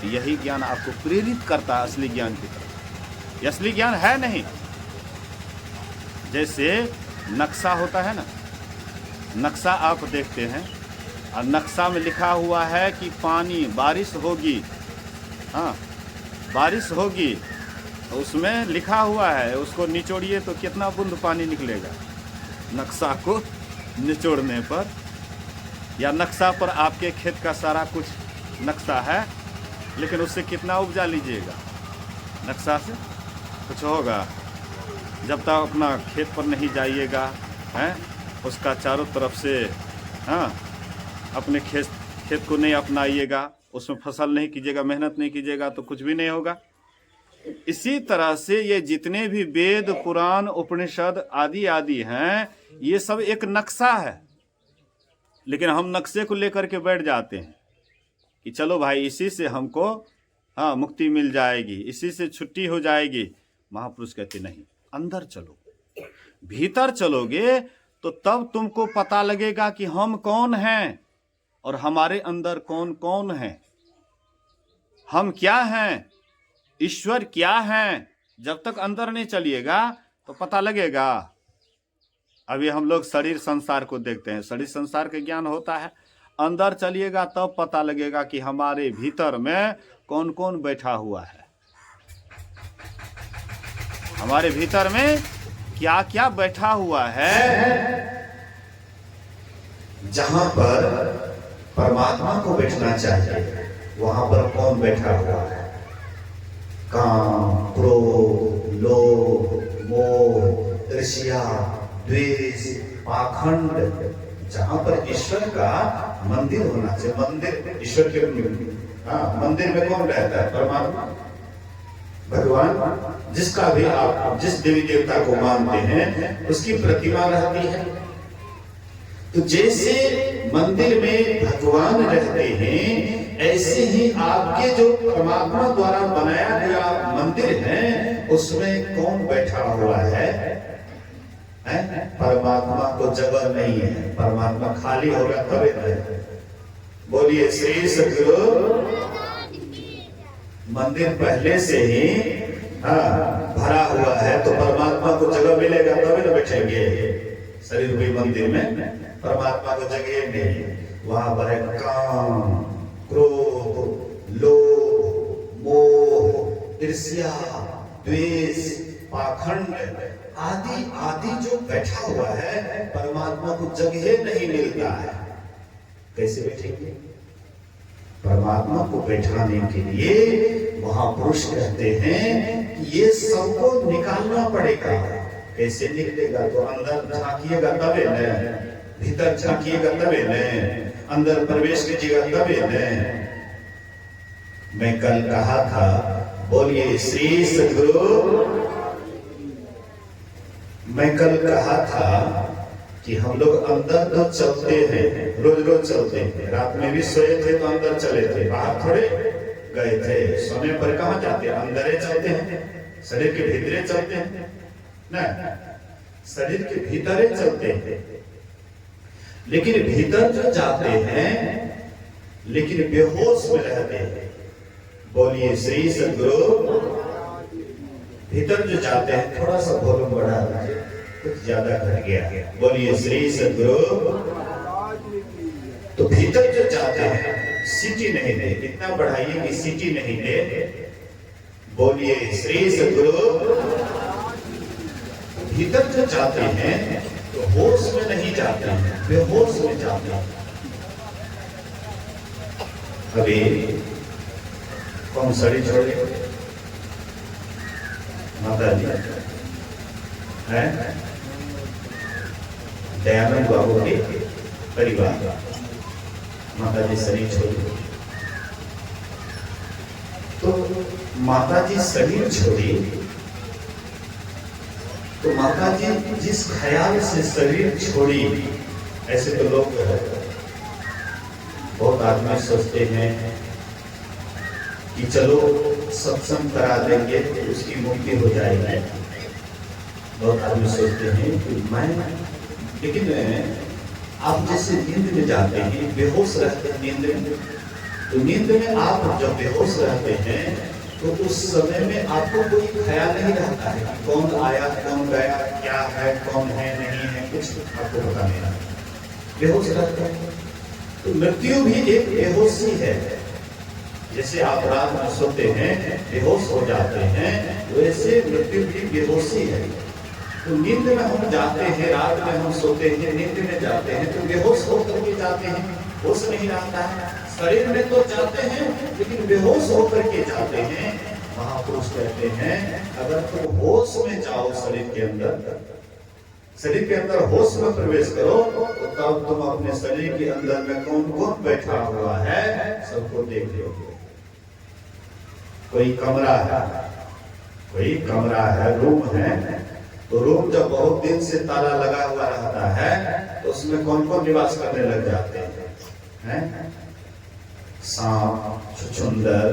तो यही ज्ञान आपको प्रेरित करता है असली ज्ञान की तरफ। ये असली ज्ञान है नहीं। जैसे नक्शा होता है ना, नक्शा आप देखते हैं और नक्शा में लिखा हुआ है कि पानी बारिश होगी, हाँ बारिश होगी, तो उसमें लिखा हुआ है, उसको निचोड़िए तो कितना बूंद पानी निकलेगा। नक्शा को निचोड़ने पर, या नक्शा पर आपके खेत का सारा कुछ नक्शा है, लेकिन उससे कितना उपजा लीजिएगा? नक्शा से कुछ होगा। जब तक अपना खेत पर नहीं जाइएगा, हैं, उसका चारों तरफ से, हाँ, अपने खेत को नहीं अपनाइएगा, उसमें फसल नहीं कीजिएगा, मेहनत नहीं कीजिएगा, तो कुछ भी नहीं होगा। इसी तरह से ये जितने भी वेद, पुराण, उपनिषद आदि आदि हैं, ये सब एक नक्शा है। लेकिन हम नक्शे को लेकर के बैठ जाते हैं कि चलो भाई इसी से हमको, हाँ, मुक्ति मिल जाएगी, इसी से छुट्टी हो जाएगी। महापुरुष कहते नहीं, अंदर चलो, भीतर चलोगे तो तब तुमको पता लगेगा कि हम कौन हैं और हमारे अंदर कौन कौन है, हम क्या हैं, ईश्वर क्या है। जब तक अंदर नहीं चलिएगा तो पता लगेगा। अभी हम लोग शरीर संसार को देखते हैं, शरीर संसार का ज्ञान होता है। अंदर चलिएगा तब पता लगेगा कि हमारे भीतर में कौन कौन बैठा हुआ है, हमारे भीतर में क्या क्या बैठा हुआ है। जहां पर परमात्मा को बैठना चाहिए वहां पर कौन बैठा हुआ है? काम, क्रोध, लोभ, मोह, ईर्ष्या, द्वेष, पाखंड। जहां पर ईश्वर का मंदिर होना चाहिए, मंदिर ईश्वर के, हाँ, मंदिर में कौन रहता है? परमात्मा, भगवान। जिसका भी आप जिस देवी देवता को मानते हैं उसकी प्रतिमा रहती है। तो जैसे मंदिर में भगवान रहते हैं, ऐसे ही आपके जो परमात्मा द्वारा बनाया गया मंदिर है, उसमें कौन बैठा हुआ है? परमात्मा को जगह नहीं है, परमात्मा खाली होगा तभी रहे। बोलिए श्री सद्गुरु। मंदिर पहले से ही, हाँ, भरा हुआ है, तो परमात्मा को जगह मिलेगा तभी न बैठेंगे। शरीर भी मंदिर में परमात्मा को जगह नहीं। वहां पर है काम, क्रोध, लोभ, मोह, ईर्ष्या, द्वेष, पाखंड आदि आदि जो बैठा हुआ है, परमात्मा को जगह नहीं मिलता है। कैसे बैठेंगे? परमात्मा को बैठाने के लिए महापुरुष कहते हैं कि ये सबको निकालना पड़ेगा। कैसे निकलेगा? तो अंदर झांकिएगा तबे न, भीतर झांकिएगा तबे न, अंदर प्रवेश कीजिएगा तबे न। मैं कल कहा था, बोलिए श्री सद्गुरु। मैं कल कहा था कि हम लोग अंदर तो चलते हैं, रोज रोज चलते हैं। रात में भी सोए थे तो अंदर चले थे, बाहर थोड़े गए थे। सोने पर कहाँ जाते हैं? अंदर चलते हैं, शरीर के भीतरे चलते हैं ना, शरीर के भीतरे चलते हैं। लेकिन भीतर जो जाते हैं, लेकिन बेहोश में रहते हैं। बोलिए श्री सद्गुरु। भीतर जो जाते हैं, थोड़ा सा वॉल्यूम बढ़ा दीजिए, कुछ ज्यादा घट गया। बोलिए श्री सद्गुरु। तो भीतर जो जाते हैं सीटी नहीं दे, इतना बढ़ाइए कि सीटी नहीं दे। बोलिए श्री सद्गुरु। भीतर जो जाते हैं तो होश में नहीं जाते हैं, बेहोश में जाते हैं। अभी कौन सड़ी छोड़े माता जी है, दयानंद बाबू के परिवार, माता जी शरीर छोड़ी। तो माता जी शरीर छोड़ी तो माता जी जिस ख्याल से शरीर छोड़ी, ऐसे तो लोग बहुत आदमी सोचते हैं कि चलो सत्संग करा देंगे तो उसकी मुक्ति हो जाएगी। बहुत आदमी सोचते हैं कि मैं, लेकिन आप जैसे नींद में जाते हैं, बेहोश रहते हैं नींद में, तो नींद में आप जब बेहोश रहते हैं तो उस समय में आपको कोई ख्याल नहीं रहता है कि कौन आया कौन गया, क्या है कौन है नहीं है, कुछ आपको पता नहीं रहता, बेहोश रहते हैं। तो मृत्यु भी एक बेहोशी है। जैसे आप रात में सोते हैं बेहोश हो जाते हैं, वैसे मृत्यु भी बेहोशी है। तो नींद में हम जाते हैं, रात में हम सोते हैं, नींद में जाते हैं तो बेहोश होकर के जाते हैं, होश नहीं रहता है। शरीर में तो जाते हैं लेकिन बेहोश होकर के जाते हैं। महापुरुष कहते हैं अगर तुम होश में जाओ, शरीर के अंदर होश में प्रवेश करो तो तब तुम अपने शरीर के अंदर में कौन कौन बैठा हुआ है सबको देख लोगे। कोई कमरा है, रूम है, तो रूम जब बहुत दिन से ताला लगा हुआ रहता है तो उसमें कौन कौन निवास करने लग जाते हैं? सांप, छुछुंदर,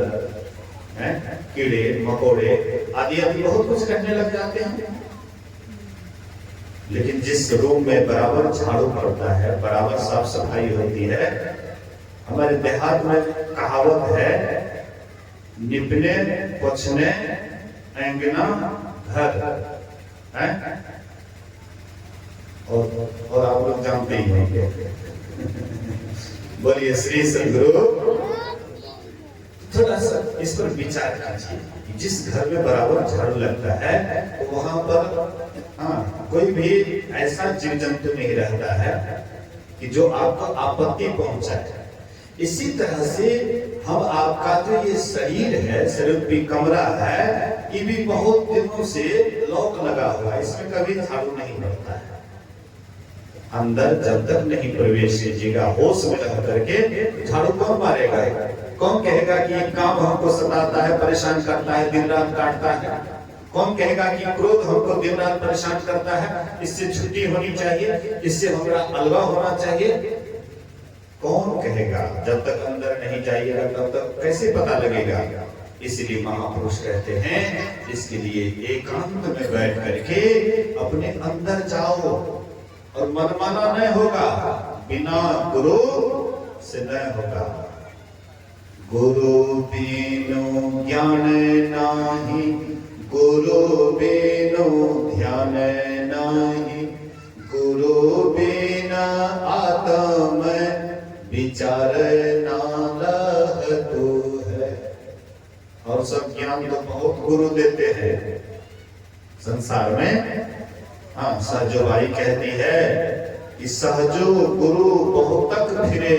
कीड़े मकोड़े आदि आदि बहुत कुछ करने लग जाते हैं। लेकिन जिस रूम में बराबर झाड़ू पड़ता है, बराबर साफ सफाई होती है, हमारे देहात में कहावत है, निपने पोछने ऐंगना घर है, और आप लोग जानते ही होंगे। बोलिए श्री सद्गुरु। थोड़ा सा इस पर विचार कीजिए। जिस घर में बराबर झाड़ू लगता है तो वहां पर कोई भी ऐसा जीव जंतु नहीं रहता है कि जो आपको आपत्ति पहुंचाए। इसी तरह से हम आपका जो ये शरीर है, शरीर भी कमरा है, ये भी बहुत दिनों से लॉक लगा हुआ है, इसमें कभी झाड़ू नहीं लगता है। अंदर जब तक नहीं प्रवेश कीजिएगा होश में रह करके, झाड़ू कौन मारेगा? कौन कहेगा कि ये काम हमको सताता है, परेशान करता है, दिन रात काटता है? कौन कहेगा कि क्रोध हमको दिन रात परेशान करता है, इससे छुट्टी होनी चाहिए, इससे हमारा अलगाव होना चाहिए? कौन कहेगा? जब तक अंदर नहीं जाइएगा तब तक कैसे पता लगेगा? इसलिए महापुरुष कहते हैं इसके लिए एकांत में बैठ करके अपने अंदर जाओ, और मनमाना नहीं होगा, बिना गुरु से नहीं होगा। गुरु बिनु ज्ञान नाही, गुरु बिनु ध्यान नाही, गुरु बिना आत्म विचार ना लहतु है। और सब ज्ञान तो बहुत गुरु देते हैं संसार में। हाँ, सहजो भाई कहती है कि सहजो गुरु बहुत तक फिरे,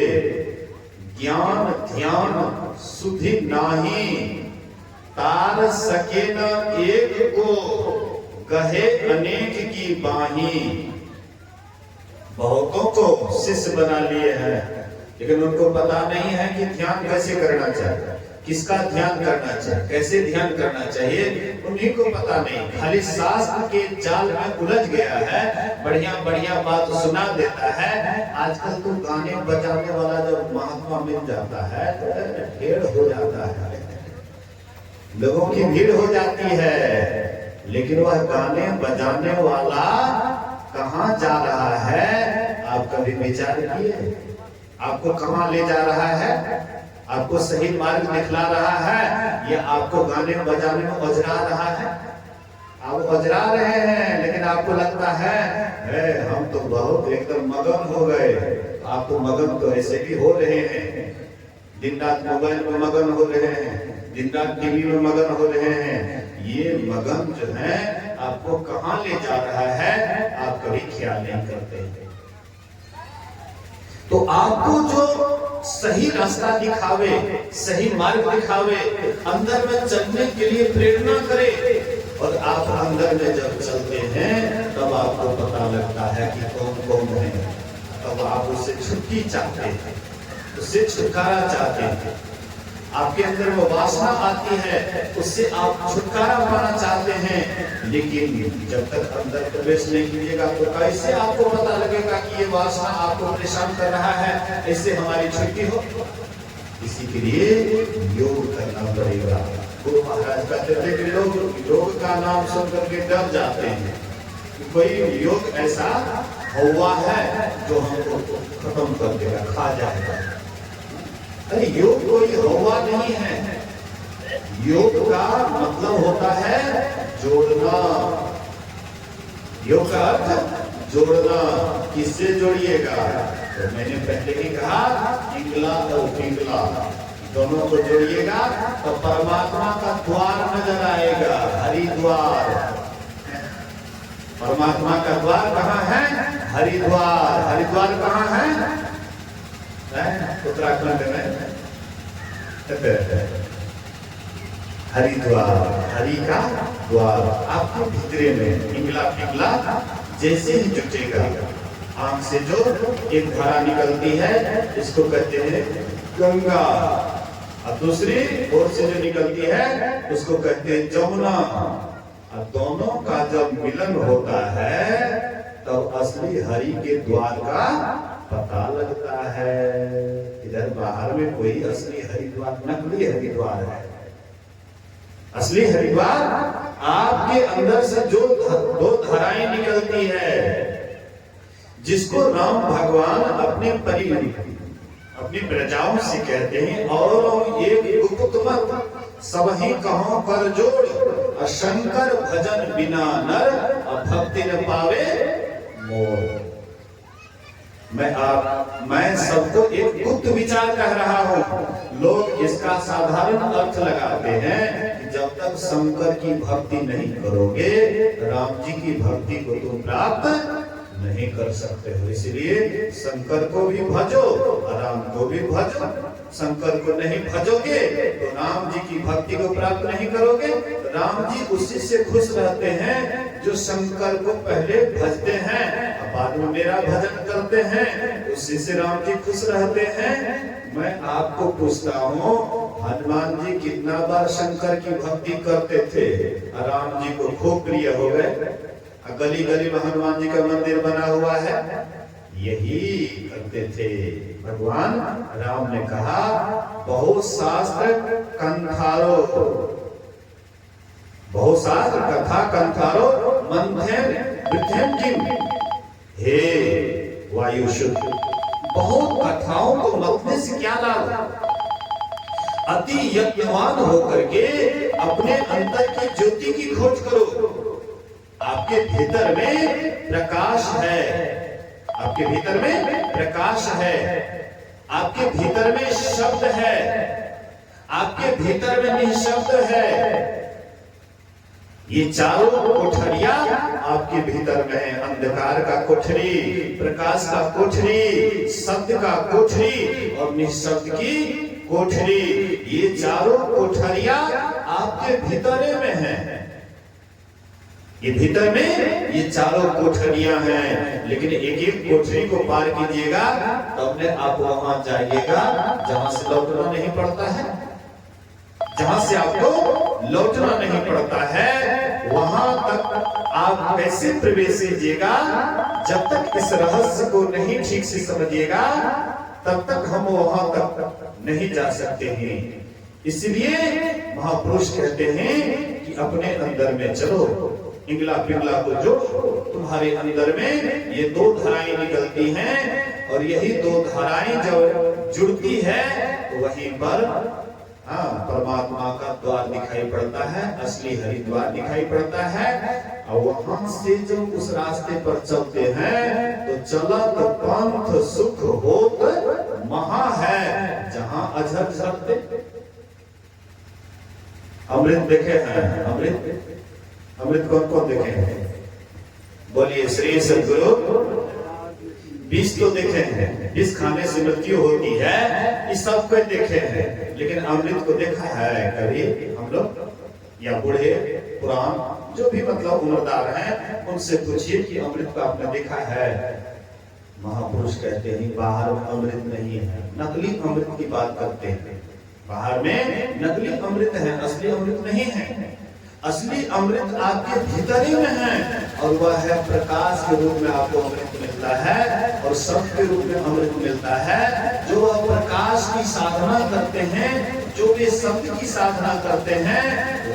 ज्ञान ध्यान सुधि नाही, तार सके न एक को कहे अनेक की बाही। बहुतों को शिष्य बना लिए हैं, लेकिन उनको पता नहीं है कि ध्यान कैसे करना चाहिए, किसका ध्यान करना चाहिए, कैसे ध्यान करना चाहिए, उन्हीं को पता नहीं। खाली शास्त्र के जाल में उलझ गया है, बढ़िया बढ़िया बात सुना देता है। आजकल तो गाने बजाने वाला जब महात्मा मिल जाता है तो ढेर हो जाता है, लोगों की भीड़ हो जाती है, लेकिन वह गाने बजाने वाला कहाँ जा रहा है? आप कभी विचार किए? आपको कहाँ ले जा रहा है? आपको सही मार्ग दिखला रहा है या आपको गाने बजाने में उजरा रहा है? आप बजरा रहे हैं, लेकिन आपको लगता है हम तो बहुत एकदम मगन हो गए। आप तो मगन तो ऐसे भी हो रहे हैं, दिन रात मोबाइल में मगन हो रहे हैं, दिन रात टीवी में मगन हो रहे हैं। ये मगन जो है आपको कहां ले जा रहा है आप कभी ख्याल नहीं करते। तो आपको जो सही रास्ता दिखावे, सही मार्ग दिखावे, अंदर में चलने के लिए प्रेरणा करे, और आप अंदर में जब चलते हैं तब आपको पता लगता है कि कौन कौन है। तब आप उससे छुट्टी चाहते हैं, उससे छुटकारा चाहते हैं। आपके अंदर वो वासना आती है, उससे आप छुटकारा पाना चाहते हैं। लेकिन जब तक अंदर प्रवेश नहीं कीजिएगा तो कैसे आपको पता लगेगा कि ये वासना आपको परेशान कर रहा है, इससे हमारी छुट्टी हो। इसी के लिए योग करना पड़ेगा। गुरु महाराज कहते थे कि लोग योग का नाम सुन करके डर जाते हैं, कोई योग ऐसा हुआ है जो हमको खत्म कर देगा, खा जाएगा। अरे योग कोई हुआ नहीं है। योग का मतलब होता है जोड़ना। योग का अर्थ जोड़ना। किससे जोड़िएगा? तो मैंने पहले ही कहा, पिंगला और पिंगला दोनों को जोड़िएगा तो परमात्मा का द्वार नजर आएगा, हरिद्वार। परमात्मा का द्वार कहाँ है? हरिद्वार। हरिद्वार कहाँ है? उत्तराखंड में हरिद्वार, हरि का द्वार आपके भीतरे में। पिंगला पिंगला जैसे ही जुटेगा, आंख से जो एक धारा निकलती है इसको कहते हैं गंगा, और दूसरी ओर से जो निकलती है उसको कहते हैं जमुना। और दोनों का जब मिलन होता है तब असली हरि के द्वार का पता लगता है। इधर बाहर में कोई असली हरिद्वार, नकली हरिद्वार है। असली हरिद्वार आपके अंदर से जो दो धाराएं निकलती है, जिसको राम भगवान अपनी प्रजाओं से कहते हैं, और एक गुप्त मत सबही कहों कर जोड़, शंकर भजन बिना नर भक्ति न पावे मोर। मैं सबको एक गुप्त विचार कह रहा हूं। लोग इसका साधारण अर्थ लगाते हैं कि जब तक शंकर की भक्ति नहीं करोगे, राम जी की भक्ति को तुम प्राप्त नहीं कर सकते हो। इसलिए शंकर को भी भजो और राम को भी भजो। शंकर को नहीं भजोगे तो राम जी की भक्ति को प्राप्त नहीं करोगे। राम जी उसी से खुश रहते हैं जो शंकर को पहले भजते हैं और बाद में मेरा भजन करते हैं, उसी से राम जी खुश रहते हैं। मैं आपको पूछता हूँ, हनुमान जी कितना बार शंकर की भक्ति करते थे और राम जी को खूब प्रिय हो गए। गली गली में हनुमान जी का मंदिर बना हुआ है, यही करते थे। भगवान राम ने कहा, बहुत शास्त्र कंथारो, बहुत शास्त्र कथा कंथारो मंथन वृद्धम किम। हे वायुसुत, बहुत कथाओं को मतने से क्या लाभ? अति यज्ञवान होकर के अपने अंतर की ज्योति की खोज करो। आपके भीतर में प्रकाश है, आपके भीतर में प्रकाश है, आपके भीतर में शब्द है, आपके भीतर में निःशब्द है। ये चारों कोठरियां आपके भीतर में है। अंधकार का कोठरी, प्रकाश का कोठरी, शब्द का कोठरी और निःशब्द की कोठरी। ये चारों कोठरियां आपके भीतर में है। ये भीतर में ये चारों कोठरियां हैं, लेकिन एक एक कोठरी को पार कीजिएगा तो अपने आप वहां जाइएगा जहां से लौटना नहीं पड़ता है। जहां से आपको लौटना नहीं पड़ता है, वहां तक आप कैसे प्रवेश कीजिएगा? जब तक इस रहस्य को नहीं ठीक से समझिएगा तब तक हम वहां तक नहीं जा सकते हैं। इसलिए महापुरुष कहते हैं कि अपने अंदर में चलो, पिंगला पिंगला को जोड़ो। तुम्हारे अंदर में ये दो धाराएं निकलती हैं, और यही दो धाराएं जब जुड़ती है तो वहीं पर हाँ, परमात्मा का द्वार दिखाई पड़ता है, असली हरिद्वार दिखाई पड़ता है। और वहां से जब उस रास्ते पर चलते हैं तो चलत पंथ सुख होत महा है, जहां अझर झरते। अमृत देखे हैं? अमृत कौन कौन देखे हैं? बोलिए श्री सद्गुरु। विष तो देखे हैं, विष खाने से मृत्यु होती है, इस सब को देखे हैं, लेकिन अमृत को देखा है कभी हम लोग? या बूढ़े पुरान जो भी मतलब उम्रदार हैं, उनसे पूछिए कि अमृत को आपने देखा है? महापुरुष कहते हैं बाहर में अमृत नहीं है, नकली अमृत की बात करते हैं। बाहर में नकली अमृत है, असली अमृत नहीं है। असली अमृत आपके भीतर ही में है, और वह है प्रकाश के रूप में आपको अमृत मिलता है, और सब के रूप में अमृत मिलता है। जो वह प्रकाश की साधना करते हैं, जो वे सत्य की साधना करते हैं,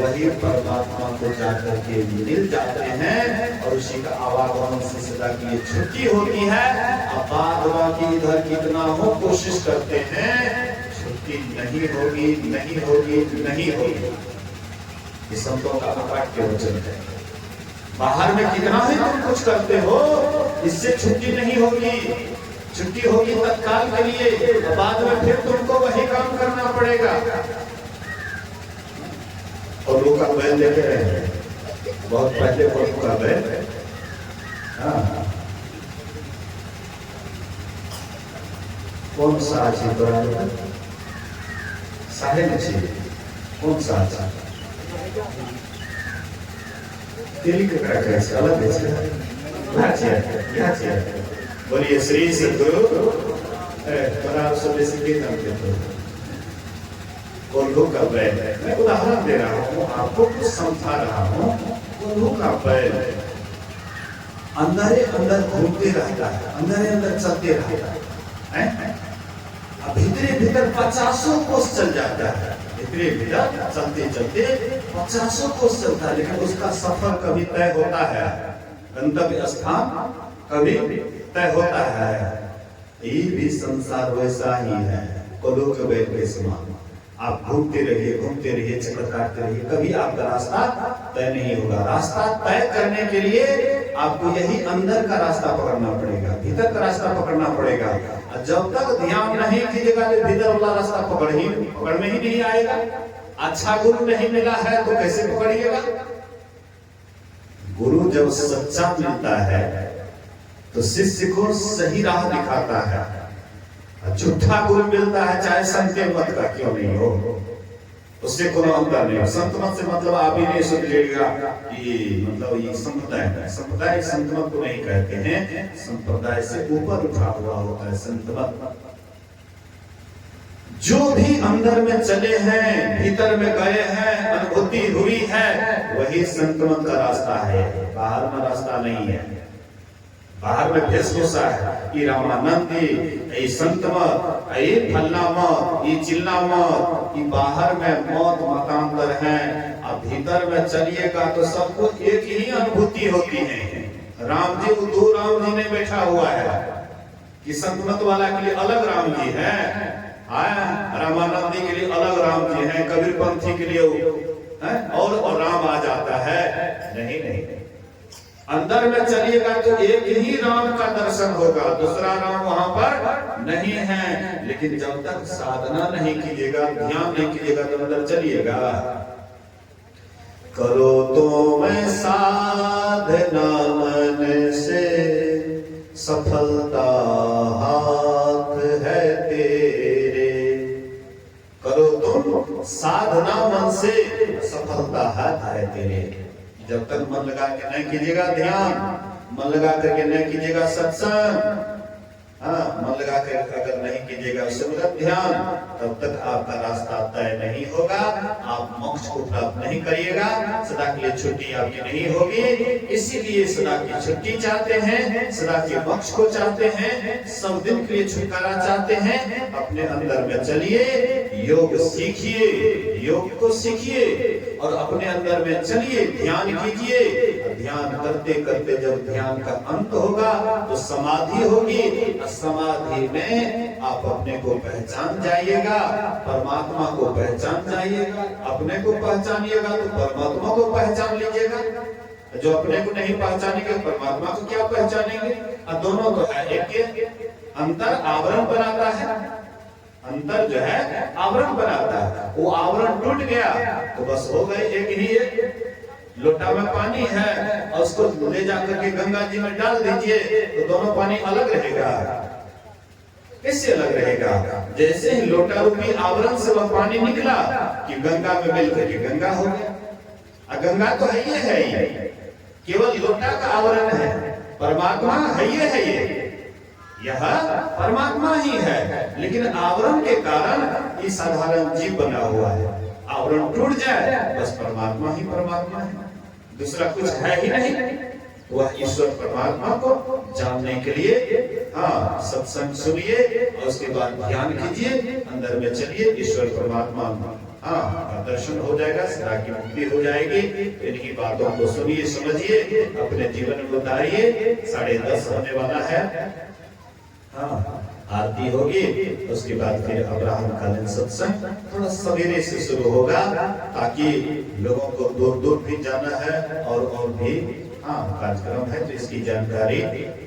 वही परमात्मा को जाकर के मिल जाते हैं, और उसी का आवागमन से सदा की ये छुट्टी होती है। अब की इधर कितना हो कोशिश करते हैं, छुट्टी नहीं होगी, नहीं होगी, नहीं होगी। ये संतों का अकाट्य वचन है। बाहर में कितना ही तुम कुछ करते हो, इससे छुट्टी नहीं होगी। छुट्टी होगी तत्काल के लिए, बाद में फिर तुमको वही काम करना पड़ेगा। और लोग का बैल देखे रहे, बहुत पहले फोटो का बैल, हाँ, कौन सा अच्छी बराबर साहेब अच्छी, कौन सा अच्छा तेरी के कैसे अलग है। बोलिए श्री सद्गुरु। कोल्हू का बैल, मैं उदाहरण दे रहा हूँ, आपको कुछ समझा रहा हूँ। कोल्हू का बैल अंदर अंदर घूमते रहता है, अंदर चलते रहता है, भीतरे भीतर 50 कोस चल जाता है। भीतरे भीतर चलते चलते 50 कोस चलता है, लेकिन उसका सफर कभी तय होता है, गंतव्य स्थान कभी तय होता है। ये भी संसार वैसा ही है, कोल्हू के बैल के समान। आप घूमते रहिए, चक्कर काटते रहिए, कभी आपका रास्ता तय नहीं होगा। रास्ता तय करने के लिए आपको यही अंदर का रास्ता पकड़ना पड़ेगा, भीतर का रास्ता पकड़ना पड़ेगा। और जब तक ध्यान नहीं कीजिएगा तो भीतर वाला रास्ता पकड़ में ही नहीं आएगा। अच्छा गुरु नहीं मिला है तो कैसे पकड़िएगा? गुरु जब सच्चा मिलता है तो शिष्य को सही राह दिखाता है। झूठा गुरु मिलता है, चाहे संत मत का क्यों नहीं हो, उससे कोई अंतर नहीं। संत मत से मतलब आप ही नहीं सोच लीजिएगा कि मतलब ये संप्रदाय है। संप्रदाय संत मत को नहीं कहते हैं, संप्रदाय से ऊपर उठा हुआ होता है संत मत। जो भी अंदर में चले हैं, भीतर में गए हैं, अनुभूति हुई है, वही संत मत का रास्ता है, बाहर का रास्ता नहीं है। बाहर में वेशभूषा है, ये रामानंद, ये संत मत, ये फलना मत, ये चिल्ला मत, ये बाहर में मौत मतांतर है। अब भीतर में चलिएगा तो सबको एक ही अनुभूति होती है। राम जी दो राम जी ने बैठा हुआ है कि संत मत वाला के लिए अलग राम जी है, रामानंद के लिए अलग राम जी है, कबीर पंथी के लिए और राम आ जाता है। नहीं, अंदर में चलिएगा तो एक ही राम का दर्शन होगा, दूसरा राम वहां पर नहीं है। लेकिन जब तक साधना नहीं कीजिएगा, ध्यान नहीं कीजिएगा, तो अंदर चलिएगा। करो तो मैं साधना मन से, सफलता हाथ है तेरे। करो तुम साधना मन से, सफलता हाथ है तेरे। जब तक मन लगा के नहीं कीजिएगा ध्यान, मन लगा करके नहीं कीजिएगा सत्संग, मन लगा कर अगर नहीं कीजिएगा सिमरन ध्यान, तब तक आपका रास्ता तय नहीं होगा, आप मोक्ष को प्राप्त नहीं करिएगा, सदा के लिए छुट्टी आपकी नहीं होगी। इसीलिए सदा की छुट्टी चाहते हैं, सदा के मोक्ष को चाहते हैं, सब दिन के लिए छुटकारा चाहते हैं, अपने अंदर में चलिए। योग सीखिए, योग को सीखिए और अपने अंदर में चलिए, ध्यान कीजिए। ध्यान करते करते जब ध्यान का अंत होगा तो समाधि होगी। समाधि में आप अपने को पहचान जाइएगा, परमात्मा को पहचान जाइएगा। अपने को पहचानिएगा तो परमात्मा को पहचान लीजिएगा। जो अपने को नहीं पहचानेंगे परमात्मा को क्या पहचानेंगे? और दोनों तो है एक के, अंतर आवरण बनाता है, अंतर जो है आवरण बनाता है। वो आवरण टूट गया तो बस हो गए एक ही एक। लोटा में पानी है और उसको ले जाकर के गंगा जी में डाल दीजिए तो दोनों पानी अलग रहेगा। कैसे अलग रहेगा? जैसे ही लोटा रूपी आवरण से वह पानी निकला कि गंगा में मिलकर के गंगा हो गया। गंगा तो है ही, केवल लोटा का आवरण है, परमात्मा है ये, यह परमात्मा ही है। लेकिन आवरण के कारण ये साधारण जीव बना हुआ है। आवरण टूट जाए बस परमात्मा ही परमात्मा है, दूसरा कुछ है ही नहीं। वह ईश्वर परमात्मा को जानने के लिए सत्संग सुनिए और उसके बाद ध्यान कीजिए, अंदर में चलिए, ईश्वर परमात्मा दर्शन हो जाएगा, सदा की मुक्ति हो जाएगी। इनकी बातों को सुनिए, समझिए, अपने जीवन में उतारिए। 10:30 होने वाला है, आरती होगी, उसके बाद फिर अब्राहम कालीन सत्संग थोड़ा सवेरे से शुरू होगा ताकि लोगों को दूर दूर भी जाना है और भी कार्यक्रम है, तो इसकी जानकारी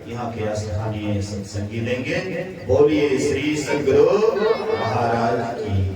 यहाँ के स्थानीय सत्संगी देंगे। बोलिए श्री सद्गुरु महाराज की।